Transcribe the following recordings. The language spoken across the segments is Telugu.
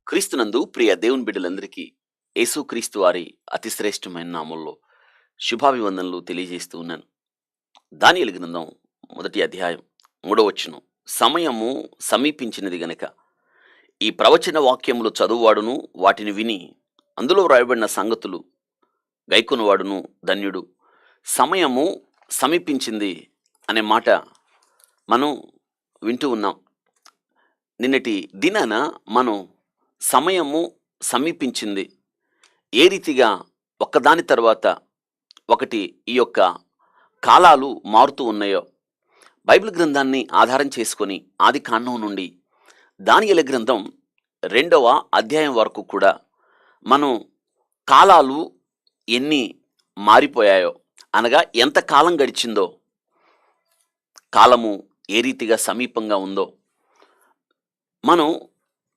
క్రీస్తునందు ప్రియ దేవుని బిడ్డలందరికీ యేసుక్రీస్తు వారి అతి శ్రేష్టమైన నామంలో శుభాభివందనలు తెలియజేస్తూ ఉన్నాను. దానియేలు గ్రంథం 1వ అధ్యాయం 3వ వచనం, సమయము సమీపించినది గనక ఈ ప్రవచన వాక్యములు చదువువాడును వాటిని విని అందులో వ్రాయబడిన సంగతులు గైకొనువాడును ధన్యుడు. సమయము సమీపించింది అనే మాట మనం వింటూ ఉన్నాం. నిన్నటి దినాన మనం సమయము సమీపించింది, ఏ రీతిగా ఒకదాని తర్వాత ఒకటి ఈ యొక్క కాలాలు మారుతూ ఉన్నాయో బైబిల్ గ్రంథాన్ని ఆధారం చేసుకొని ఆది కాండం నుండి దానియేలు గ్రంథం 2వ అధ్యాయం వరకు కూడా మనం కాలాలు ఎన్ని మారిపోయాయో, అనగా ఎంత కాలం గడిచిందో, కాలము ఏ రీతిగా సమీపంగా ఉందో మనం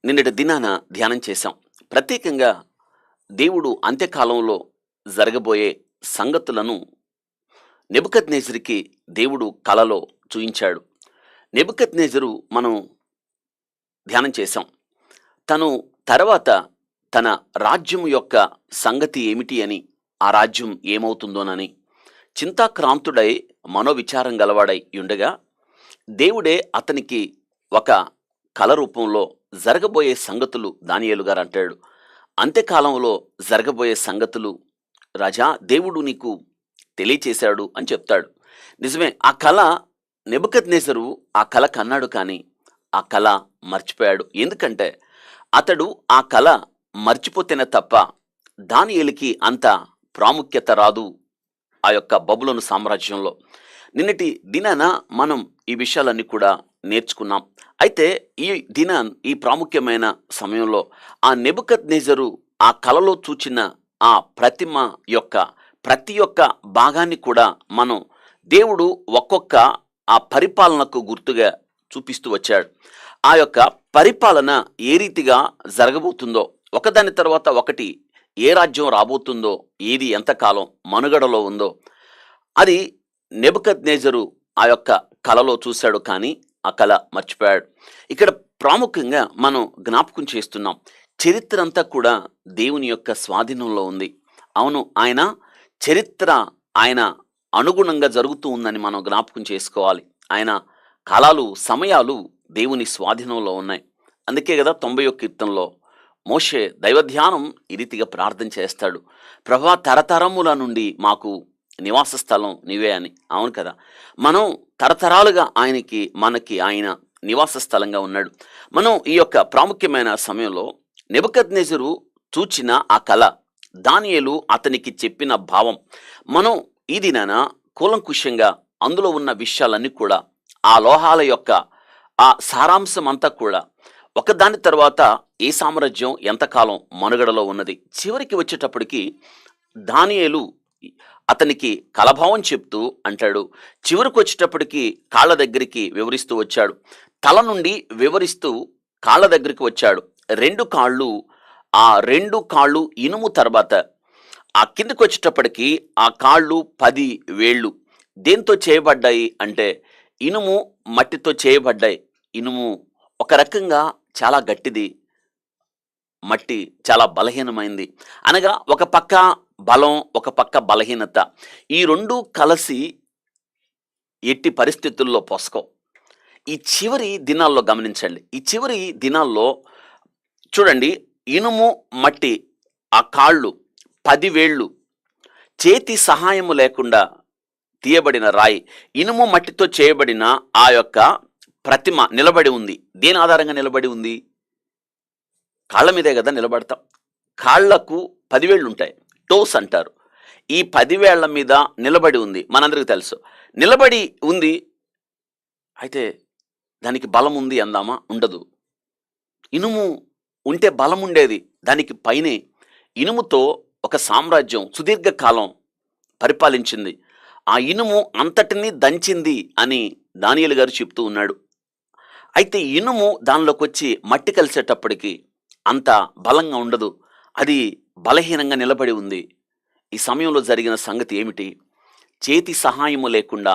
నిన్నటి దినాన ధ్యానం చేశాం. ప్రత్యేకంగా దేవుడు అంత్యకాలంలో జరగబోయే సంగతులను నెబుకద్నెజరుకి దేవుడు కలలో చూయించాడు. నెబుకద్నెజరు మనం ధ్యానం చేశాం. తను తర్వాత తన రాజ్యం యొక్క సంగతి ఏమిటి అని, ఆ రాజ్యం ఏమవుతుందోనని చింతాక్రాంతుడై మనోవిచారం గలవాడై ఉండగా దేవుడే అతనికి ఒక కల రూపంలో జరగబోయే సంగతులు దానియేలు గారు అంటాడు. అంత్యకాలంలో జరగబోయే సంగతులు రాజా దేవుడు నీకు తెలియచేశాడు అని చెప్తాడు. నిజమే, ఆ కళ నెబుకద్నెజరు ఆ కళ కన్నాడు, కానీ ఆ కళ మర్చిపోయాడు. ఎందుకంటే అతడు ఆ కళ మర్చిపోతేనే తప్ప దానియేలుకి అంత ప్రాముఖ్యత రాదు ఆ యొక్క బబులోను సామ్రాజ్యంలో. నిన్నటి దినాన మనం ఈ విషయాలన్నీ కూడా నేర్చుకున్నాం. అయితే ఈ ప్రాముఖ్యమైన సమయంలో ఆ నెబుకద్నెజరు ఆ కలలో చూచిన ఆ ప్రతిమ యొక్క ప్రతి ఒక్క భాగాన్ని కూడా మనం దేవుడు ఒక్కొక్క ఆ పరిపాలనకు గుర్తుగా చూపిస్తూ వచ్చాడు. ఆ యొక్క పరిపాలన ఏ రీతిగా జరగబోతుందో, ఒకదాని తర్వాత ఒకటి ఏ రాజ్యం రాబోతుందో, ఏది ఎంతకాలం మనుగడలో ఉందో అది నెబుకద్నెజరు ఆ యొక్క కలలో చూశాడు, కానీ ఆ కళ మర్చిపోయాడు. ఇక్కడ ప్రాముఖ్యంగా మనం జ్ఞాపకం చేస్తున్నాం, చరిత్ర అంతా కూడా దేవుని యొక్క స్వాధీనంలో ఉంది. అవును, ఆయన చరిత్ర ఆయన అనుగుణంగా జరుగుతూ ఉందని మనం జ్ఞాపకం చేసుకోవాలి. ఆయన కాలాలు సమయాలు దేవుని స్వాధీనంలో ఉన్నాయి. అందుకే కదా 91 కీర్తనలో మోషే దైవధ్యానం ఈ రీతిగా ప్రార్థన చేస్తాడు, ప్రభువా తరతరముల నుండి మాకు నివాస స్థలం నీవే అని. అవును కదా, మనం తరతరాలుగా మనకి ఆయన నివాస స్థలంగా ఉన్నాడు. మనం ఈ యొక్క ప్రాముఖ్యమైన సమయంలో నెబుకద్నెజరు చూచిన ఆ కళ, దానియేలు అతనికి చెప్పిన భావం, మనం ఈ దినాన కూలంకుషంగా అందులో ఉన్న విషయాలన్నీ కూడా, ఆ లోహాల యొక్క ఆ సారాంశం అంతా కూడా, ఒకదాని తర్వాత ఏ సామ్రాజ్యం ఎంతకాలం మనుగడలో ఉన్నది, చివరికి వచ్చేటప్పటికి దానియేలు అతనికి కలభావం చెప్తూ అంటాడు. చివరికి వచ్చేటప్పటికి కాళ్ళ దగ్గరికి వివరిస్తూ వచ్చాడు. తల నుండి వివరిస్తూ కాళ్ళ దగ్గరికి వచ్చాడు. రెండు కాళ్ళు, ఆ రెండు కాళ్ళు ఇనుము తర్వాత ఆ కిందకి వచ్చేటప్పటికి ఆ కాళ్ళు 10 వేళ్ళు దేంతో చేయబడ్డాయి అంటే ఇనుము, మట్టితో చేయబడ్డాయి. ఇనుము ఒక రకంగా చాలా గట్టిది, మట్టి చాలా బలహీనమైంది. అనగా ఒక పక్క బలం, ఒక పక్క బలహీనత. ఈ రెండు కలిసి ఎట్టి పరిస్థితుల్లో పొసకవు. ఈ చివరి దినాల్లో గమనించండి. ఈ చివరి దినాల్లో చూడండి, ఇనుము, మట్టి, ఆ కాళ్ళు 10 వేళ్ళు, చేతి సహాయము లేకుండా తీయబడిన రాయి, ఇనుము మట్టితో చేయబడిన ఆ యొక్క ప్రతిమ నిలబడి ఉంది. దేని ఆధారంగా నిలబడి ఉంది? కాళ్ళ మీదే కదా నిలబడతాం. కాళ్లకు 10 వేళ్ళు ఉంటాయి, టోస్ అంటారు. ఈ 10 వేళ్ల మీద నిలబడి ఉంది, మనందరికీ తెలుసు. నిలబడి ఉంది. అయితే దానికి బలం ఉంది అందామా? ఉండదు. ఇనుము ఉంటే బలం ఉండేది. దానికి పైనే ఇనుముతో ఒక సామ్రాజ్యం సుదీర్ఘకాలం పరిపాలించింది. ఆ ఇనుము అంతటినీ దంచింది అని దానియేలు గారు చెప్తూ ఉన్నాడు. అయితే ఇనుము దానిలోకి వచ్చి మట్టి కలిసేటప్పటికి అంత బలంగా ఉండదు, అది బలహీనంగా నిలబడి ఉంది. ఈ సమయంలో జరిగిన సంగతి ఏమిటి? చేతి సహాయము లేకుండా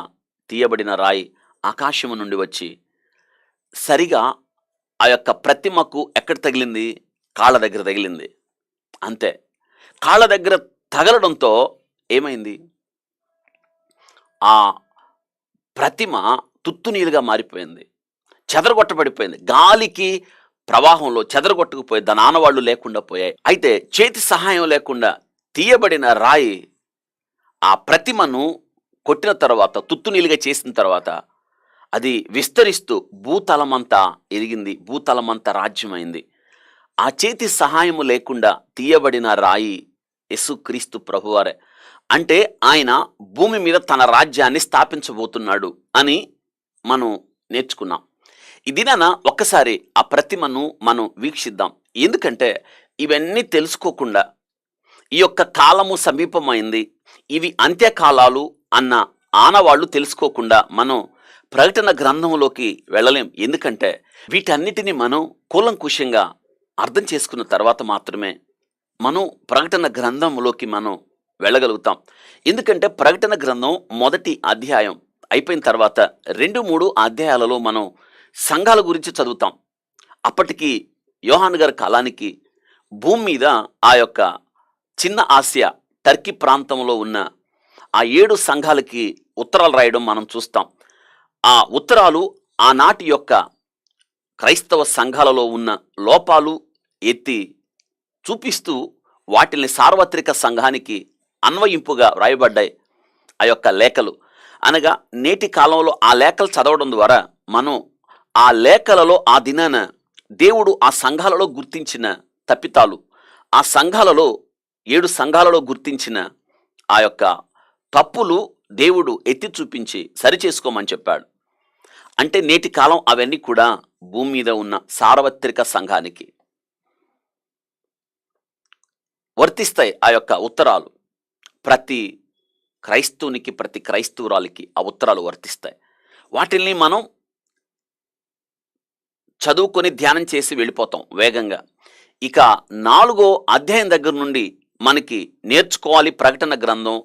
తీయబడిన రాయి ఆకాశము నుండి వచ్చి సరిగా ఆ యొక్క ప్రతిమకు ఎక్కడ తగిలింది? కాళ్ళ దగ్గర తగిలింది. అంతే. కాళ్ళ దగ్గర తగలడంతో ఏమైంది? ఆ ప్రతిమ తుత్తునీలుగా మారిపోయింది, చెదరగొట్టబడిపోయింది. గాలికి ప్రవాహంలో చెదరగొట్టుకుపోయి దాని ఆనవాళ్లు లేకుండా పోయాయి. అయితే చేతి సహాయం లేకుండా తీయబడిన రాయి ఆ ప్రతిమను కొట్టిన తర్వాత, తుత్తునీలుగా చేసిన తర్వాత, అది విస్తరిస్తూ భూతలమంతా ఎదిగింది, భూతలమంతా రాజ్యమైంది. ఆ చేతి సహాయము లేకుండా తీయబడిన రాయి యేసుక్రీస్తు ప్రభువారే. అంటే ఆయన భూమి మీద తన రాజ్యాన్ని స్థాపించబోతున్నాడు అని మనం నేర్చుకున్నాం. ఈ దినాన ఒక్కసారి ఆ ప్రతిమను మనం వీక్షిద్దాం. ఎందుకంటే ఇవన్నీ తెలుసుకోకుండా, ఈ యొక్క కాలము సమీపమైంది, ఇవి అంత్యకాలాలు అన్న ఆనవాళ్ళు తెలుసుకోకుండా మనం ప్రకటన గ్రంథంలోకి వెళ్ళలేం. ఎందుకంటే వీటన్నిటిని మనం కూలంకుషంగా అర్థం చేసుకున్న తర్వాత మాత్రమే మనం ప్రకటన గ్రంథంలోకి మనం వెళ్ళగలుగుతాం. ఎందుకంటే ప్రకటన గ్రంథం మొదటి అధ్యాయం అయిపోయిన తర్వాత 2-3 అధ్యాయాలలో మనం సంఘాల గురించి చదువుతాం. అప్పటికి యోహాను గారి కాలానికి భూమి మీద ఆ యొక్క చిన్న ఆసియా, టర్కీ ప్రాంతంలో ఉన్న ఆ 7 సంఘాలకి ఉత్తరాలు రాయడం మనం చూస్తాం. ఆ ఉత్తరాలు ఆనాటి యొక్క క్రైస్తవ సంఘాలలో ఉన్న లోపాలు ఎత్తి చూపిస్తూ వాటిని సార్వత్రిక సంఘానికి అన్వయింపుగా వ్రాయబడ్డాయి ఆ యొక్క లేఖలు. అనగా నేటి కాలంలో ఆ లేఖలు చదవడం ద్వారా మనం ఆ లేఖలలో ఆ దినాన దేవుడు ఆ సంఘాలలో గుర్తించిన తప్పితాలు, ఆ సంఘాలలో 7 సంఘాలలో గుర్తించిన ఆ యొక్క తప్పులు దేవుడు ఎత్తి చూపించి సరిచేసుకోమని చెప్పాడు. అంటే నేటి కాలం అవన్నీ కూడా భూమి మీద ఉన్న సార్వత్రిక సంఘానికి వర్తిస్తాయి. ఆ యొక్క ఉత్తరాలు ప్రతి క్రైస్తవునికి, ప్రతి క్రైస్తవురాలికి ఆ ఉత్తరాలు వర్తిస్తాయి. వాటిల్ని మనం చదువుకొని ధ్యానం చేసి వెళ్ళిపోతాం వేగంగా. ఇక 4వ అధ్యాయం దగ్గర నుండి మనకి నేర్చుకోవాలి ప్రకటన గ్రంథం.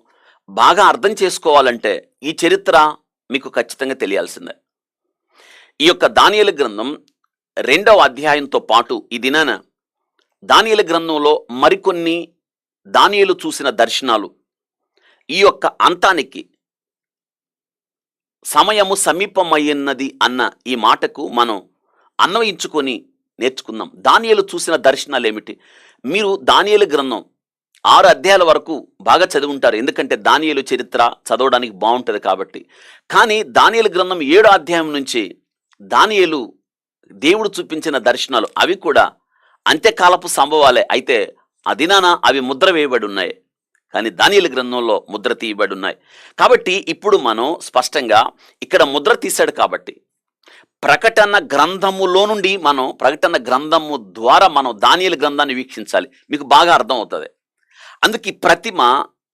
బాగా అర్థం చేసుకోవాలంటే ఈ చరిత్ర మీకు ఖచ్చితంగా తెలియాల్సిందే. ఈ యొక్క దానియేలు గ్రంథం 2వ అధ్యాయంతో పాటు ఈ దినాన దానియేలు గ్రంథంలో మరికొన్ని దానియేలు చూసిన దర్శనాలు, ఈ యొక్క అంతానికి సమయము సమీపమయ్యున్నది అన్న ఈ మాటకు మనం అన్వయించుకొని నేర్చుకుందాం. దానియేలు చూసిన దర్శనాలు ఏమిటి? మీరు దానియేలు గ్రంథం 6 అధ్యాయాల వరకు బాగా చదివి ఉంటారు, ఎందుకంటే దానియేలు చరిత్ర చదవడానికి బాగుంటుంది కాబట్టి. కానీ దానియేలు గ్రంథం 7వ అధ్యాయం నుంచి దానియేలు దేవుడు చూపించిన దర్శనాలు అవి కూడా అంత్యకాలపు సంభవాలే. అయితే ఆ దినాన అవి ముద్ర వేయబడి ఉన్నాయి. కానీ దానియేలు గ్రంథంలో ముద్ర తీయబడి ఉన్నాయి. కాబట్టి ఇప్పుడు మనం స్పష్టంగా ఇక్కడ ముద్ర తీశాడు కాబట్టి ప్రకటన గ్రంథములో నుండి మనం ప్రకటన గ్రంథము ద్వారా మనం దానియేలు గ్రంథాన్ని వీక్షించాలి. మీకు బాగా అర్థం అవుతుంది. అందుకే ఈ ప్రతిమ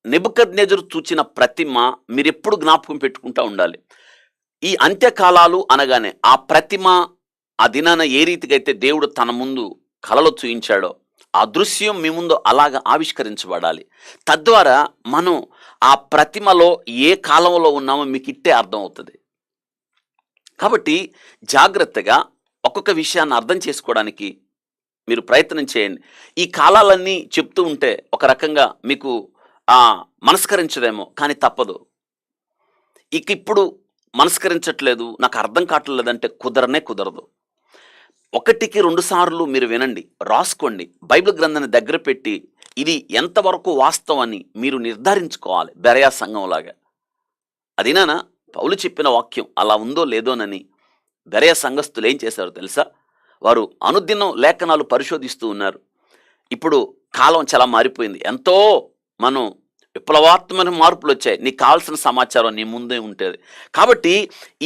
నెబుకద్నెజరు చూచిన ప్రతిమ మీరెప్పుడు జ్ఞాపకం పెట్టుకుంటూ ఉండాలి. ఈ అంత్యకాలాలు అనగానే ఆ ప్రతిమ ఆ దినాన ఏ రీతిగా అయితే దేవుడు తన ముందు కలలో చూయించాడో ఆ దృశ్యం మీ ముందు అలాగా ఆవిష్కరించబడాలి. తద్వారా మనం ఆ ప్రతిమలో ఏ కాలంలో ఉన్నామో మీకు ఇట్టే అర్థం అవుతుంది. కాబట్టి జాగ్రత్తగా ఒక్కొక్క విషయాన్ని అర్థం చేసుకోవడానికి మీరు ప్రయత్నం చేయండి. ఈ కాలాలన్నీ చెప్తూ ఉంటే ఒక రకంగా మీకు మనస్కరించదేమో, కానీ తప్పదు. ఇప్పుడు మనస్కరించట్లేదు, నాకు అర్థం కావట్లేదంటే కుదరదు. 1-2 సార్లు మీరు వినండి, రాసుకోండి, బైబిల్ గ్రంథాన్ని దగ్గర పెట్టి ఇది ఎంతవరకు వాస్తవం అని మీరు నిర్ధారించుకోవాలి. బెరయా సంఘంలాగా అదినానా పౌలు చెప్పిన వాక్యం అలా ఉందో లేదోనని బెరయా సంఘస్థులు ఏం చేశారో తెలుసా? వారు అనుదినం లేఖనాలు పరిశోధిస్తూ ఉన్నారు. ఇప్పుడు కాలం చాలా మారిపోయింది. ఎంతో మనం విప్లవాత్మక మార్పులు వచ్చాయి. నీకు కావాల్సిన సమాచారం నీ ముందే ఉంటుంది. కాబట్టి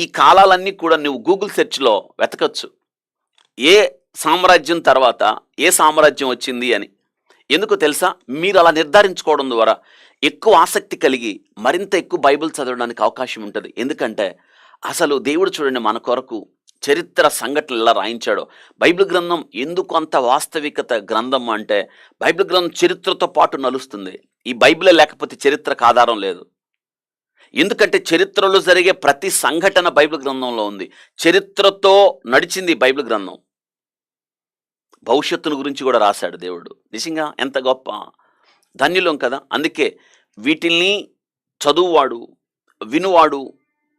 ఈ కాలాలన్నీ కూడా నువ్వు గూగుల్ సెర్చ్లో వెతకచ్చు. ఏ సామ్రాజ్యం తర్వాత ఏ సామ్రాజ్యం వచ్చింది అని. ఎందుకు తెలుసా? మీరు అలా నిర్ధారించుకోవడం ద్వారా ఎక్కువ ఆసక్తి కలిగి మరింత ఎక్కువ బైబిల్ చదవడానికి అవకాశం ఉంటుంది. ఎందుకంటే అసలు దేవుడు చూడండి మన కొరకు చరిత్ర సంఘటనలు ఎలా రాయించాడో. బైబిల్ గ్రంథం ఎందుకు అంత వాస్తవికత గ్రంథం అంటే బైబిల్ గ్రంథం చరిత్రతో పాటు నలుస్తుంది. ఈ బైబిలే లేకపోతే చరిత్రకు ఆధారం లేదు. ఎందుకంటే చరిత్రలో జరిగే ప్రతి సంఘటన బైబిల్ గ్రంథంలో ఉంది. చరిత్రతో నడిచింది బైబిల్ గ్రంథం. భవిష్యత్తును గురించి కూడా రాశాడు దేవుడు. నిజంగా ఎంత గొప్ప ధన్యులం కదా. అందుకే వీటిల్ని చదువువాడు, వినువాడు,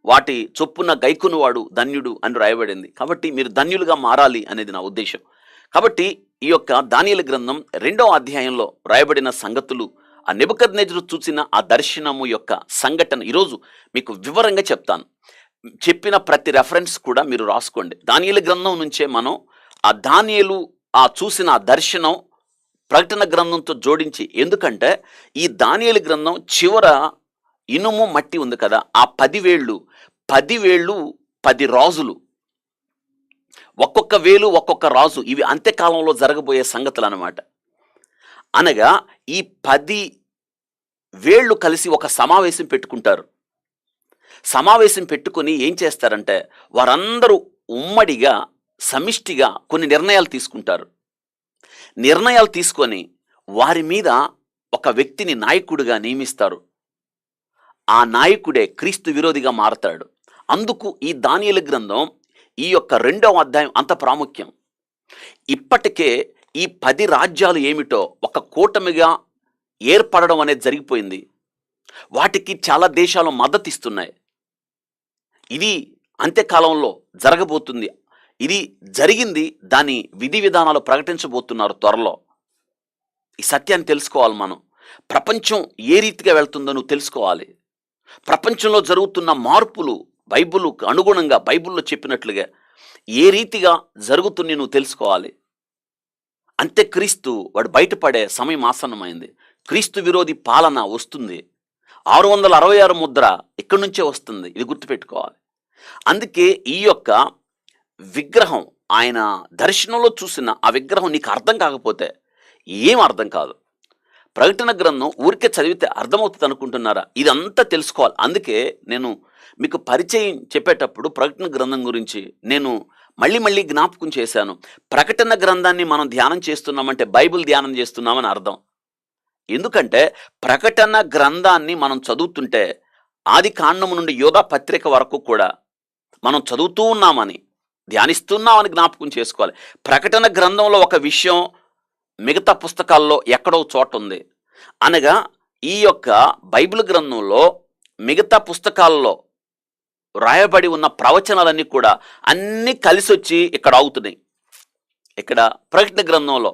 వాటి చొప్పున గైకునువాడు ధన్యుడు అని రాయబడింది. కాబట్టి మీరు ధన్యులుగా మారాలి అనేది నా ఉద్దేశం. కాబట్టి ఈ యొక్క దానియేలు గ్రంథం 2వ అధ్యాయంలో రాయబడిన సంగతులు, ఆ నెబుకద్నెజరు చూసిన ఆ దర్శనము యొక్క సంఘటన ఈరోజు మీకు వివరంగా చెప్తాను. చెప్పిన ప్రతి రెఫరెన్స్ కూడా మీరు రాసుకోండి. దానియేలు గ్రంథం నుంచే మనం ఆ దానియేలు ఆ చూసిన ఆ దర్శనం ప్రకటన గ్రంథంతో జోడించి, ఎందుకంటే ఈ దానియేలు గ్రంథం చివర ఇనుము మట్టి ఉంది కదా, ఆ 10 వేళ్ళు 10 రాజులు, ఒక్కొక్క వేలు ఒక్కొక్క రాజు. ఇవి అంత్యకాలంలో జరగబోయే సంగతులు అన్నమాట. అనగా ఈ 10 వేళ్ళు కలిసి ఒక సమావేశం పెట్టుకుంటారు. సమావేశం పెట్టుకొని ఏం చేస్తారంటే వారందరూ ఉమ్మడిగా సమిష్టిగా కొన్ని నిర్ణయాలు తీసుకుంటారు. నిర్ణయాలు తీసుకొని వారి మీద ఒక వ్యక్తిని నాయకుడిగా నియమిస్తారు. ఆ నాయకుడే క్రీస్తు విరోధిగా మారతాడు. అందుకు ఈ దానియేలు గ్రంథం ఈ యొక్క 2వ అధ్యాయం అంత ప్రాముఖ్యం. ఇప్పటికే ఈ 10 రాజ్యాలు ఏమిటో ఒక కూటమిగా ఏర్పడడం అనేది జరిగిపోయింది. వాటికి చాలా దేశాలు మద్దతు ఇస్తున్నాయి. ఇది అంత్యకాలంలో జరగబోతుంది. ఇది జరిగింది. దాని విధి విధానాలు ప్రకటించబోతున్నారు త్వరలో. ఈ సత్యాన్ని తెలుసుకోవాలి మనం. ప్రపంచం ఏ రీతిగా వెళ్తుందో నువ్వు తెలుసుకోవాలి. ప్రపంచంలో జరుగుతున్న మార్పులు బైబిల్కు అనుగుణంగా బైబిల్లో చెప్పినట్లుగా ఏ రీతిగా జరుగుతుంది నువ్వు తెలుసుకోవాలి. అంత్యక్రీస్తు వాడు బయటపడే సమయం ఆసన్నమైంది. క్రీస్తు విరోధి పాలన వస్తుంది. 666 ముద్ర ఇక్కడి నుంచే వస్తుంది. ఇది గుర్తుపెట్టుకోవాలి. అందుకే ఈ యొక్క విగ్రహం, ఆయన దర్శనంలో చూసిన ఆ విగ్రహం నీకు అర్థం కాకపోతే ఏం అర్థం కాదు. ప్రకటన గ్రంథం ఊరికే చదివితే అర్థమవుతుంది అనుకుంటున్నారా? ఇదంతా తెలుసుకోవాలి. అందుకే నేను మీకు పరిచయం చెప్పేటప్పుడు ప్రకటన గ్రంథం గురించి నేను మళ్ళీ జ్ఞాపకం చేశాను. ప్రకటన గ్రంథాన్ని మనం ధ్యానం చేస్తున్నామంటే బైబిల్ ధ్యానం చేస్తున్నామని అర్థం. ఎందుకంటే ప్రకటన గ్రంథాన్ని మనం చదువుతుంటే ఆది కాండము నుండి యోధా పత్రిక వరకు కూడా మనం చదువుతూ ఉన్నామని, ధ్యానిస్తున్నామని జ్ఞాపకం చేసుకోవాలి. ప్రకటన గ్రంథంలో ఒక విషయం మిగతా పుస్తకాల్లో ఎక్కడో చోట ఉంది. అనగా ఈ యొక్క బైబిల్ గ్రంథంలో మిగతా పుస్తకాల్లో రాయబడి ఉన్న ప్రవచనాలన్నీ కూడా అన్నీ కలిసి వచ్చి ఇక్కడ అవుతున్నాయి. ఇక్కడ ప్రకటన గ్రంథంలో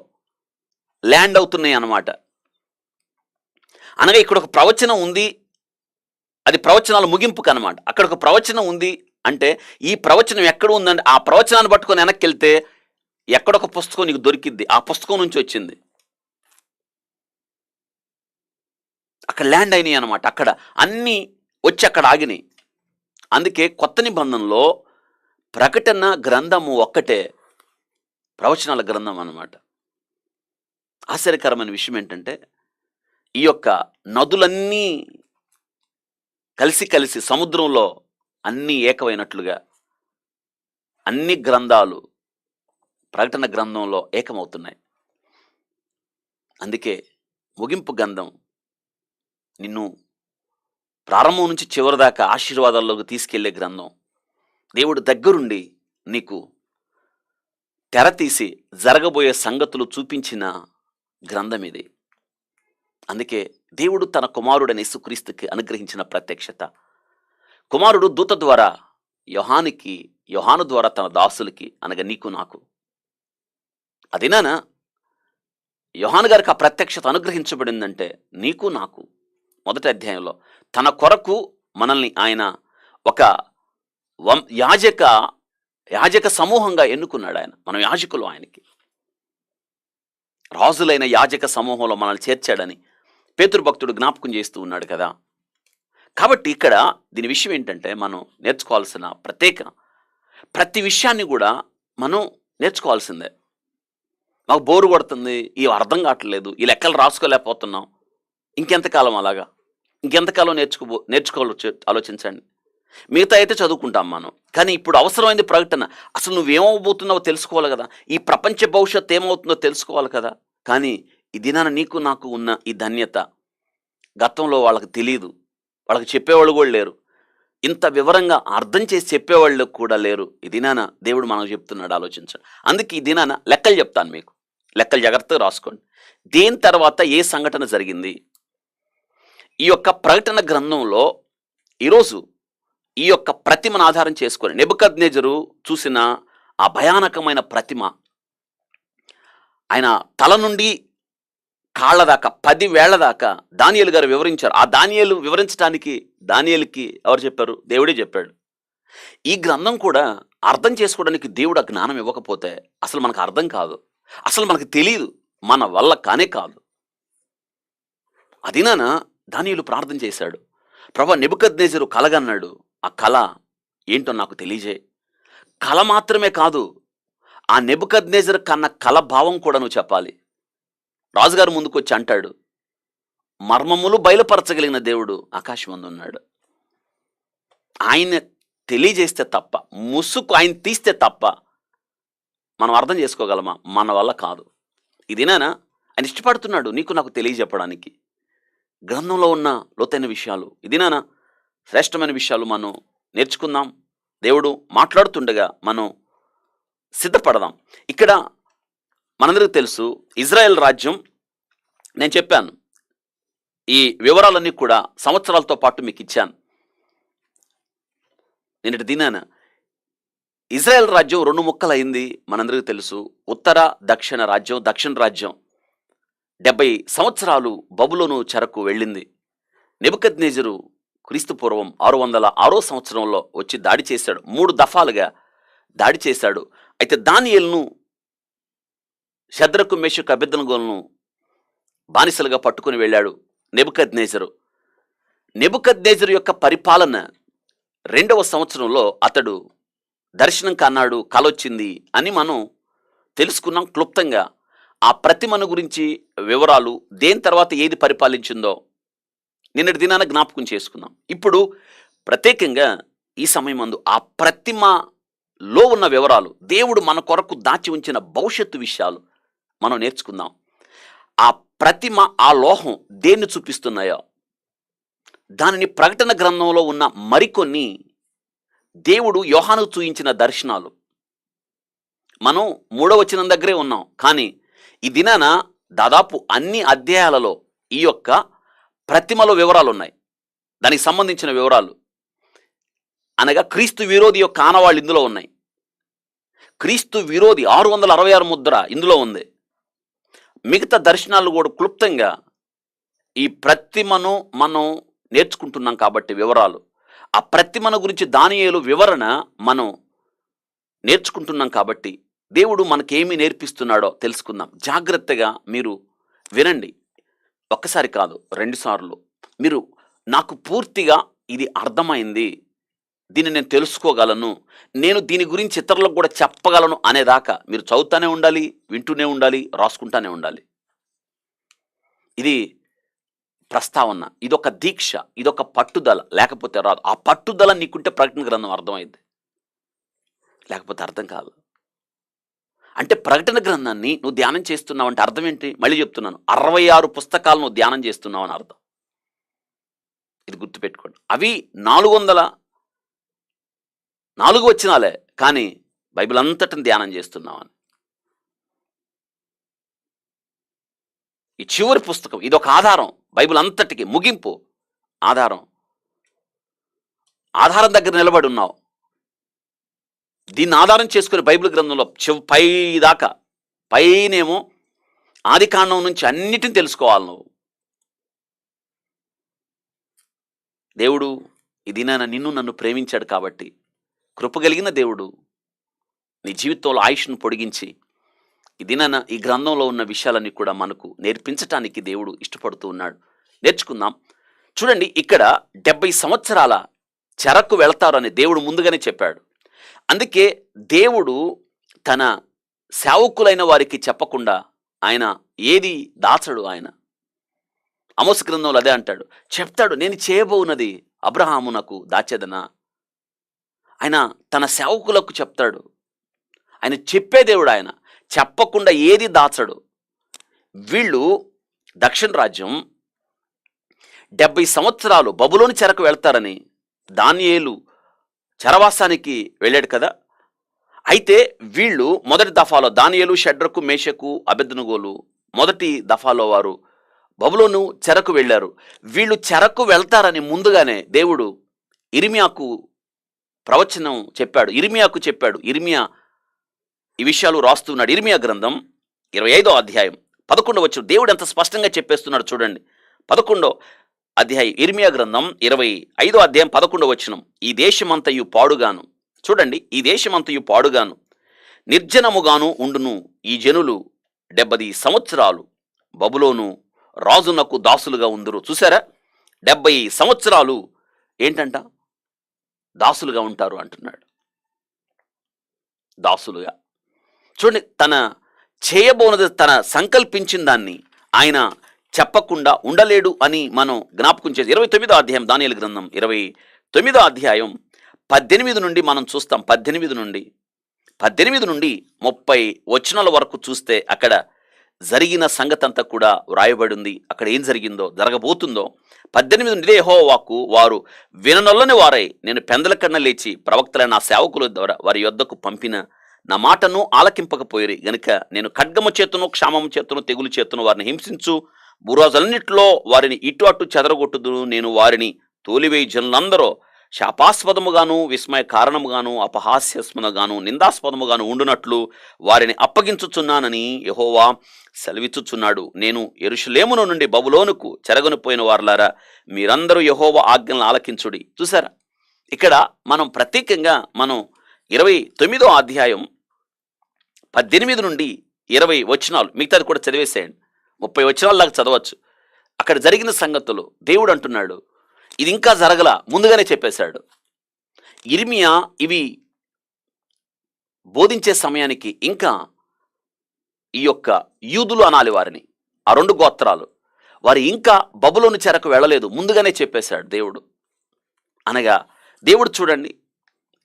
ల్యాండ్ అవుతున్నాయి అన్నమాట. అనగా ఇక్కడ ఒక ప్రవచనం ఉంది, అది ప్రవచనాల ముగింపుకు అనమాట. అక్కడ ఒక ప్రవచనం ఉంది, అంటే ఈ ప్రవచనం ఎక్కడ ఉందండి, ఆ ప్రవచనాన్ని పట్టుకొని వెనక్కి వెళ్తే ఎక్కడొక పుస్తకం నీకు దొరికిద్ది, ఆ పుస్తకం నుంచి వచ్చింది. అక్కడ ల్యాండ్ అయినాయి అనమాట. అక్కడ అన్నీ వచ్చి అక్కడ ఆగినాయి. అందుకే కొత్త నిబంధనలో ప్రకటన గ్రంథము ఒక్కటే ప్రవచనాల గ్రంథం అన్నమాట. ఆశ్చర్యకరమైన విషయం ఏంటంటే, ఈ యొక్క నదులన్నీ కలిసి కలిసి సముద్రంలో అన్నీ ఏకమైనట్లుగా అన్ని గ్రంథాలు ప్రకటన గ్రంథంలో ఏకమవుతున్నాయి. అందుకే ముగింపు గ్రంథం నిన్ను ప్రారంభం నుంచి చివరి దాకా ఆశీర్వాదాల్లోకి తీసుకెళ్లే గ్రంథం. దేవుడు దగ్గరుండి నీకు తెర తీసి జరగబోయే సంగతులు చూపించిన గ్రంథం ఇది. అందుకే దేవుడు తన కుమారుడైన యేసుక్రీస్తుకి అనుగ్రహించిన ప్రత్యక్షత. కుమారుడు దూత ద్వారా యోహాను ద్వారా తన దాసులకి, అనగా నీకు నాకు. అదేనా యోహాను గారికి ఆ ప్రత్యక్షత అనుగ్రహించబడిందంటే నీకు నాకు. మొదటి అధ్యాయంలో తన కొరకు మనల్ని ఆయన ఒక యాజక సమూహంగా ఎన్నుకున్నాడు. మనం యాజకులు ఆయనకి. రాజులైన యాజక సమూహంలో మనల్ని చేర్చాడని పేతురు భక్తుడు జ్ఞాపకం చేస్తూ ఉన్నాడు కదా. కాబట్టి ఇక్కడ దీని విషయం ఏంటంటే, మనం నేర్చుకోవాల్సిన ప్రతి విషయాన్ని కూడా మనం నేర్చుకోవాల్సిందే. మాకు బోరు కొడుతుంది, ఇవి అర్థం కావట్లేదు, ఈ లెక్కలు రాసుకోలేకపోతున్నాం, ఇంకెంతకాలం అలాగా, ఇంకెంతకాలం నేర్చుకోవాలి ఆలోచించండి. మిగతా అయితే చదువుకుంటాం మనం. కానీ ఇప్పుడు అవసరమైంది ప్రకటన. అసలు నువ్వేమవబోతున్నావో తెలుసుకోవాలి కదా, ఈ ప్రపంచ భవిష్యత్తు ఏమవుతుందో తెలుసుకోవాలి కదా. కానీ ఈ దినాన నీకు నాకు ఉన్న ఈ ధన్యత గతంలో వాళ్ళకి తెలియదు, వాళ్ళకి చెప్పేవాళ్ళు కూడా లేరు, ఇంత వివరంగా అర్థం చేసి చెప్పేవాళ్ళు కూడా లేరు. ఈ దినాన దేవుడు మనకు చెప్తున్నాడు, ఆలోచించండి. అందుకే ఈ దినాన లెక్కలు చెప్తాను మీకు. లెక్కలు జాగ్రత్తగా రాసుకోండి. దేని తర్వాత ఏ సంఘటన జరిగింది. ఈ యొక్క ప్రకటన గ్రంథంలో ఈరోజు ఈ యొక్క ప్రతిమను ఆధారం చేసుకొని నెబుకద్నెజరు చూసిన ఆ భయానకమైన ప్రతిమ, ఆయన తల నుండి కాళ్ళ దాకా 10 వేళ్ల దాకా దానియేలు గారు వివరించారు. ఆ దానియేలు వివరించడానికి దానియేలుకి ఎవరు చెప్పారు? దేవుడే చెప్పాడు. ఈ గ్రంథం కూడా అర్థం చేసుకోవడానికి దేవుడు ఆ జ్ఞానం ఇవ్వకపోతే అసలు మనకు అర్థం కాదు, అసలు మనకు తెలియదు, మన వల్ల కానే కాదు. అదినాన దానియేలు ప్రార్థన చేశాడు, ప్రభా నెబుకద్నెజరు కలగన్నాడు, ఆ కళ ఏంటో నాకు తెలియజేయి. కళ మాత్రమే కాదు, ఆ నెబుకద్నెజరు కన్న కళ భావం కూడా నువ్వు చెప్పాలి. రాజుగారు ముందుకు వచ్చి అంటాడు, మర్మములు బయలుపరచగలిగిన దేవుడు ఆకాశమందు ఉన్నాడు. ఆయన తెలియజేస్తే తప్ప, ముసుకు ఆయన తీస్తే తప్ప మనం అర్థం చేసుకోగలమా? మన వల్ల కాదు. ఇదేనా ఆయన ఇష్టపడుతున్నాడు నీకు నాకు తెలియజెప్పడానికి. గ్రంథంలో ఉన్న లోతైన విషయాలు, ఇదినా శ్రేష్టమైన విషయాలు మనం నేర్చుకుందాం. దేవుడు మాట్లాడుతుండగా మనం సిద్ధపడదాం. ఇక్కడ మనందరికీ తెలుసు, ఇజ్రాయెల్ రాజ్యం, నేను చెప్పాను ఈ వివరాలన్నీ కూడా సంవత్సరాలతో పాటు మీకు ఇచ్చాను. నిన్నటి దినాన ఇజ్రాయెల్ రాజ్యం 2 ముక్కలైంది, మనందరికీ తెలుసు. ఉత్తర దక్షిణ రాజ్యం. దక్షిణ రాజ్యం 70 సంవత్సరాలు బబులోను చెరకు వెళ్ళింది. నెబుకద్నెజరు క్రీస్తు పూర్వం 606వ సంవత్సరంలో వచ్చి దాడి చేశాడు. 3 దఫాలుగా దాడి చేశాడు. అయితే దానియేలును, షద్రకు మేషకు అబేద్నెగోలను బానిసలుగా పట్టుకుని వెళ్ళాడు నెబుకద్నెజరు. నెబుకద్నెజరు యొక్క పరిపాలన 2వ సంవత్సరంలో అతడు దర్శనం కన్నాడు, కలొచ్చింది అని మనం తెలుసుకున్నాం క్లుప్తంగా. ఆ ప్రతిమను గురించి వివరాలు, దేని తర్వాత ఏది పరిపాలించిందో నిన్నటి దినాన జ్ఞాపకం చేసుకున్నాం. ఇప్పుడు ప్రత్యేకంగా ఈ సమయమందు ఆ ప్రతిమలో ఉన్న వివరాలు, దేవుడు మన కొరకు దాచి ఉంచిన భవిష్యత్తు విషయాలు మనం నేర్చుకుందాం. ఆ ప్రతిమ, ఆ లోహం దేన్ని చూపిస్తున్నాయో దానిని ప్రకటన గ్రంథంలో ఉన్న మరికొన్ని దేవుడు యోహానుకు చూయించిన దర్శనాలు. మనం 3వ వచనం దగ్గరే ఉన్నాం, కానీ ఈ దినాన దాదాపు అన్ని అధ్యాయాలలో ఈ యొక్క ప్రతిమలో వివరాలు ఉన్నాయి, దానికి సంబంధించిన వివరాలు. అనగా క్రీస్తు విరోధి యొక్క ఆనవాళ్ళు ఇందులో ఉన్నాయి. క్రీస్తు విరోధి 666 ముద్ర ఇందులో ఉంది. మిగతా దర్శనాలు కూడా క్లుప్తంగా ఈ ప్రతిమను మనం నేర్చుకుంటున్నాం కాబట్టి వివరాలు. ఆ ప్రతిమను గురించి దానియేలు వివరణ మనం నేర్చుకుంటున్నాం కాబట్టి దేవుడు మనకేమి నేర్పిస్తున్నాడో తెలుసుకుందాం. జాగ్రత్తగా మీరు వినండి. ఒక్కసారి కాదు, 2 సార్లు. మీరు నాకు పూర్తిగా ఇది అర్థమైంది. దీన్ని నేను తెలుసుకోగలను. నేను దీని గురించి ఇతరులకు కూడా చెప్పగలను అనేదాకా మీరు చదువుతానే ఉండాలి, వింటూనే ఉండాలి, రాసుకుంటానే ఉండాలి. ఇది ప్రస్తావన. ఇదొక దీక్ష. ఇదొక పట్టుదల. లేకపోతే రాదు. ఆ పట్టుదల నీకుంటే ప్రకటన గ్రంథం అర్థమైద్ది. లేకపోతే అర్థం కాదు. అంటే ప్రకటన గ్రంథాన్ని నువ్వు ధ్యానం చేస్తున్నావంటే అర్థం ఏంటి? మళ్ళీ చెప్తున్నాను. 66 పుస్తకాలు నువ్వు ధ్యానం చేస్తున్నావని అర్థం. ఇది గుర్తుపెట్టుకోండి. అవి 404 వచనాలే. కానీ బైబిల్ అంతటిని ధ్యానం చేస్తున్నావని. ఈ చివరి పుస్తకం ఇదొక ఆధారం. బైబిల్ అంతటికి ముగింపు ఆధారం. ఆధారం దగ్గర నిలబడి ఉన్నావు. దీన్ని ఆధారం చేసుకుని బైబిల్ గ్రంథంలో పై దాకా పైనేమో ఆది కాండం నుంచి అన్నిటిని తెలుసుకోవాలి నువ్వు. దేవుడు ఇది నిన్ను నన్ను ప్రేమించాడు కాబట్టి, కృప కలిగిన దేవుడు నీ జీవితంలో ఆయుష్ను పొడిగించి ఈ గ్రంథంలో ఉన్న విషయాలన్నీ కూడా మనకు నేర్పించటానికి దేవుడు ఇష్టపడుతూ ఉన్నాడు. నేర్చుకుందాం. చూడండి, ఇక్కడ 70 సంవత్సరాల చెరకు వెళతారని దేవుడు ముందుగానే చెప్పాడు. అందుకే దేవుడు తన సేవకులైన వారికి చెప్పకుండా ఆయన ఏది దాచడు. ఆయన ఆమోస్ గ్రంథంలో అదే అంటాడు, చెప్తాడు, నేను చేయబోవున్నది అబ్రహామునకు దాచేదనా. ఆయన తన సేవకులకు చెప్తాడు. ఆయన చెప్పే దేవుడు. ఆయన చెప్పకుండా ఏది దాచడు. వీళ్ళు దక్షిణ రాజ్యం 70 సంవత్సరాలు బబులోని చెరకు వెళ్తారని దానియేలు చెరవాసానికి వెళ్ళాడు కదా. అయితే వీళ్ళు మొదటి దఫాలో దానియేలు, షడ్రకు, మేషకు, అబేద్నెగోలు మొదటి దఫాలో వారు బబులోను చెరకు వెళ్ళారు. వీళ్ళు చెరకు వెళ్తారని ముందుగానే దేవుడు ఇర్మియాకు ప్రవచనం చెప్పాడు. ఇర్మియా ఈ విషయాలు రాస్తున్నాడు. ఇర్మియా గ్రంథం 25వ అధ్యాయం 11వ వచనం దేవుడు ఎంత స్పష్టంగా చెప్పేస్తున్నాడు చూడండి. 11వ అధ్యాయం ఇర్మియా గ్రంథం 25వ అధ్యాయం 11వ వచనం. ఈ దేశమంతయు పాడుగాను, చూడండి, ఈ దేశమంతయు పాడుగాను నిర్జనముగాను ఉండును. ఈ జనులు 70 సంవత్సరాలు బబులోను రాజునకు దాసులుగా ఉందురు. చూసారా, 70 సంవత్సరాలు ఏంటంట దాసులుగా ఉంటారు అంటున్నాడు. దాసులుగా చూడండి, తన చేయబోనది, తన సంకల్పించిన దాన్ని ఆయన చెప్పకుండా ఉండలేడు అని మనం జ్ఞాపకం చేసి 29వ అధ్యాయం దానియేలు గ్రంథం 29వ అధ్యాయం 18 నుండి మనం చూస్తాం. 18 నుండి 30 వచనాల వరకు చూస్తే అక్కడ జరిగిన సంగతి అంతా కూడా వ్రాయబడి ఉంది. అక్కడ ఏం జరిగిందో, జరగబోతుందో. 18 నుండి యెహోవాకు వారు విననొల్లని వారై నేను పెందల కన్నా లేచి ప్రవక్తలైన నా సేవకుల ద్వారా వారి యొద్దకు పంపిన నా మాటను ఆలకింపకపోయిరి గనుక నేను ఖడ్గము చేతును, క్షామము చేతును, తెగులు చేతును వారిని హింసించు భూరాజులన్నిటిలో వారిని ఇటు అటు చెదరగొట్టుదును. నేను వారిని తోలివేయి జనులందరూ శాపాస్పదముగాను, విస్మయ కారణముగాను, అపహాస్యాస్పదముగాను, నిందాస్పదముగాను ఉండునట్లు వారిని అప్పగించుచున్నానని యెహోవా సెలవిచ్చుచున్నాడు. నేను యెరూషలేమును నుండి బబులోనుకు చెరగొనిపోయిన వారులారా, మీరందరూ యెహోవా ఆజ్ఞలను ఆలకించుడి. చూసారా, ఇక్కడ మనం ప్రత్యేకంగా 29వ అధ్యాయం 18 నుండి 20 వచనాలు, మిగతాది కూడా చదివేసేయండి. 30 వచనాల దాకా చదవచ్చు. అక్కడ జరిగిన సంగతులు దేవుడు అంటున్నాడు, ఇది ఇంకా జరగల, ముందుగానే చెప్పేశాడు. ఇర్మియా ఇవి బోధించే సమయానికి ఇంకా ఈ యొక్క యూదులు అనాలి వారిని, ఆ 2 గోత్రాలు, వారు ఇంకా బబులోను చెరకు వెళ్ళలేదు, ముందుగానే చెప్పేశాడు దేవుడు. అనగా దేవుడు చూడండి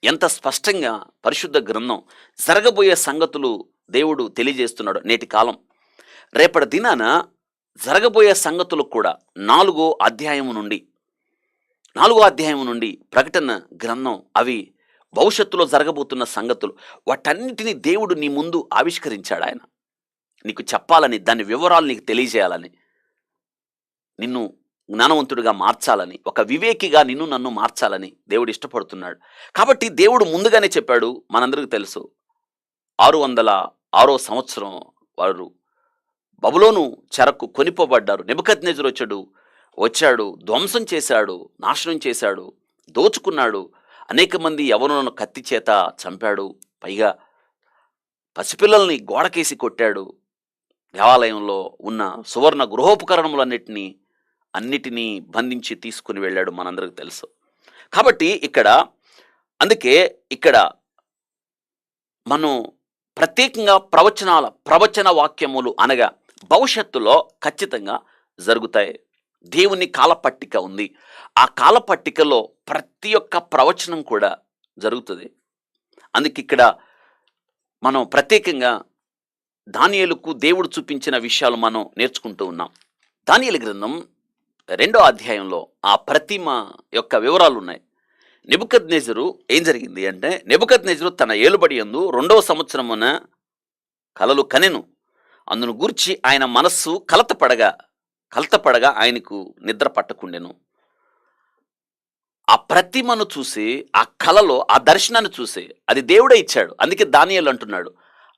ఎంత స్పష్టంగా పరిశుద్ధ గ్రంథం జరగబోయే సంగతులు దేవుడు తెలియజేస్తున్నాడు. నేటి కాలం రేపటి దినాన జరగబోయే సంగతులు కూడా 4వ అధ్యాయం నుండి ప్రకటన గ్రంథం అవి భవిష్యత్తులో జరగబోతున్న సంగతులు, వాటన్నిటినీ దేవుడు నీ ముందు ఆవిష్కరించాడు. ఆయన నీకు చెప్పాలని, దాని వివరాలు నీకు తెలియజేయాలని, నిన్ను జ్ఞానవంతుడిగా మార్చాలని, ఒక వివేకిగా నిన్ను నన్ను మార్చాలని దేవుడు ఇష్టపడుతున్నాడు. కాబట్టి దేవుడు ముందుగానే చెప్పాడు. మనందరికీ తెలుసు, 606వ సంవత్సరం వారు బబులోను చెరకు కొనిపోబడ్డారు. నెబుకద్నెజరు వచ్చాడు, ధ్వంసం చేశాడు, నాశనం చేశాడు. దోచుకున్నాడు. అనేక మంది యవ్వనులను కత్తి చేత చంపాడు. పైగా పసిపిల్లల్ని గోడకేసి కొట్టాడు. దేవాలయంలో ఉన్న సువర్ణ అన్నిటినీ బంధించి తీసుకుని వెళ్ళాడు, మనందరికి తెలుసు. కాబట్టి అందుకే ఇక్కడ మనం ప్రత్యేకంగా ప్రవచన వాక్యములు అనగా భవిష్యత్తులో ఖచ్చితంగా జరుగుతాయి. దేవుని కాలపట్టిక ఉంది. ఆ కాలపట్టికలో ప్రతి ఒక్క ప్రవచనం కూడా జరుగుతుంది. అందుకే ఇక్కడ మనం ప్రత్యేకంగా దానియేలుకు దేవుడు చూపించిన విషయాలు మనం నేర్చుకుంటూ ఉన్నాం. దానియేలు గ్రంథం 2వ అధ్యాయంలో ఆ ప్రతిమ యొక్క వివరాలు ఉన్నాయి. నెబుకద్నెజరు ఏం జరిగింది అంటే, నెబుకద్నెజరు తన ఏలుబడి యందు 2వ సంవత్సరమున కలలు కనెను. అందును గూర్చి ఆయన మనస్సు కలతపడగా ఆయనకు నిద్ర పట్టకుండెను. ఆ ప్రతిమను చూసి, ఆ కలలో ఆ దర్శనాన్ని చూసి, అది దేవుడే ఇచ్చాడు. అందుకే దానియేలు అంటున్నాడు,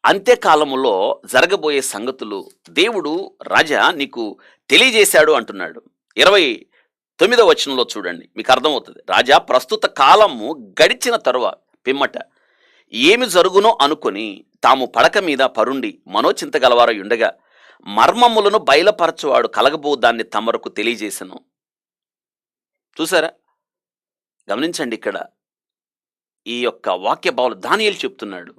అంత్యకాలములో జరగబోయే సంగతులు దేవుడు రాజా నీకు తెలియజేశాడు అంటున్నాడు. 29వ వచనంలో చూడండి, మీకు అర్థమవుతుంది. రాజా ప్రస్తుత కాలము గడిచిన పిమ్మట ఏమి జరుగునో అనుకొని తాము పడక మీద పరుండి మనోచింత గలవారై ఉండగా మర్మములను బయలుపరచువాడు కలగబో దాన్ని తమరకు తెలియజేసను. చూసారా, గమనించండి. ఇక్కడ ఈ యొక్క వాక్య భావాలు దానియేలు చెప్తున్నాడు.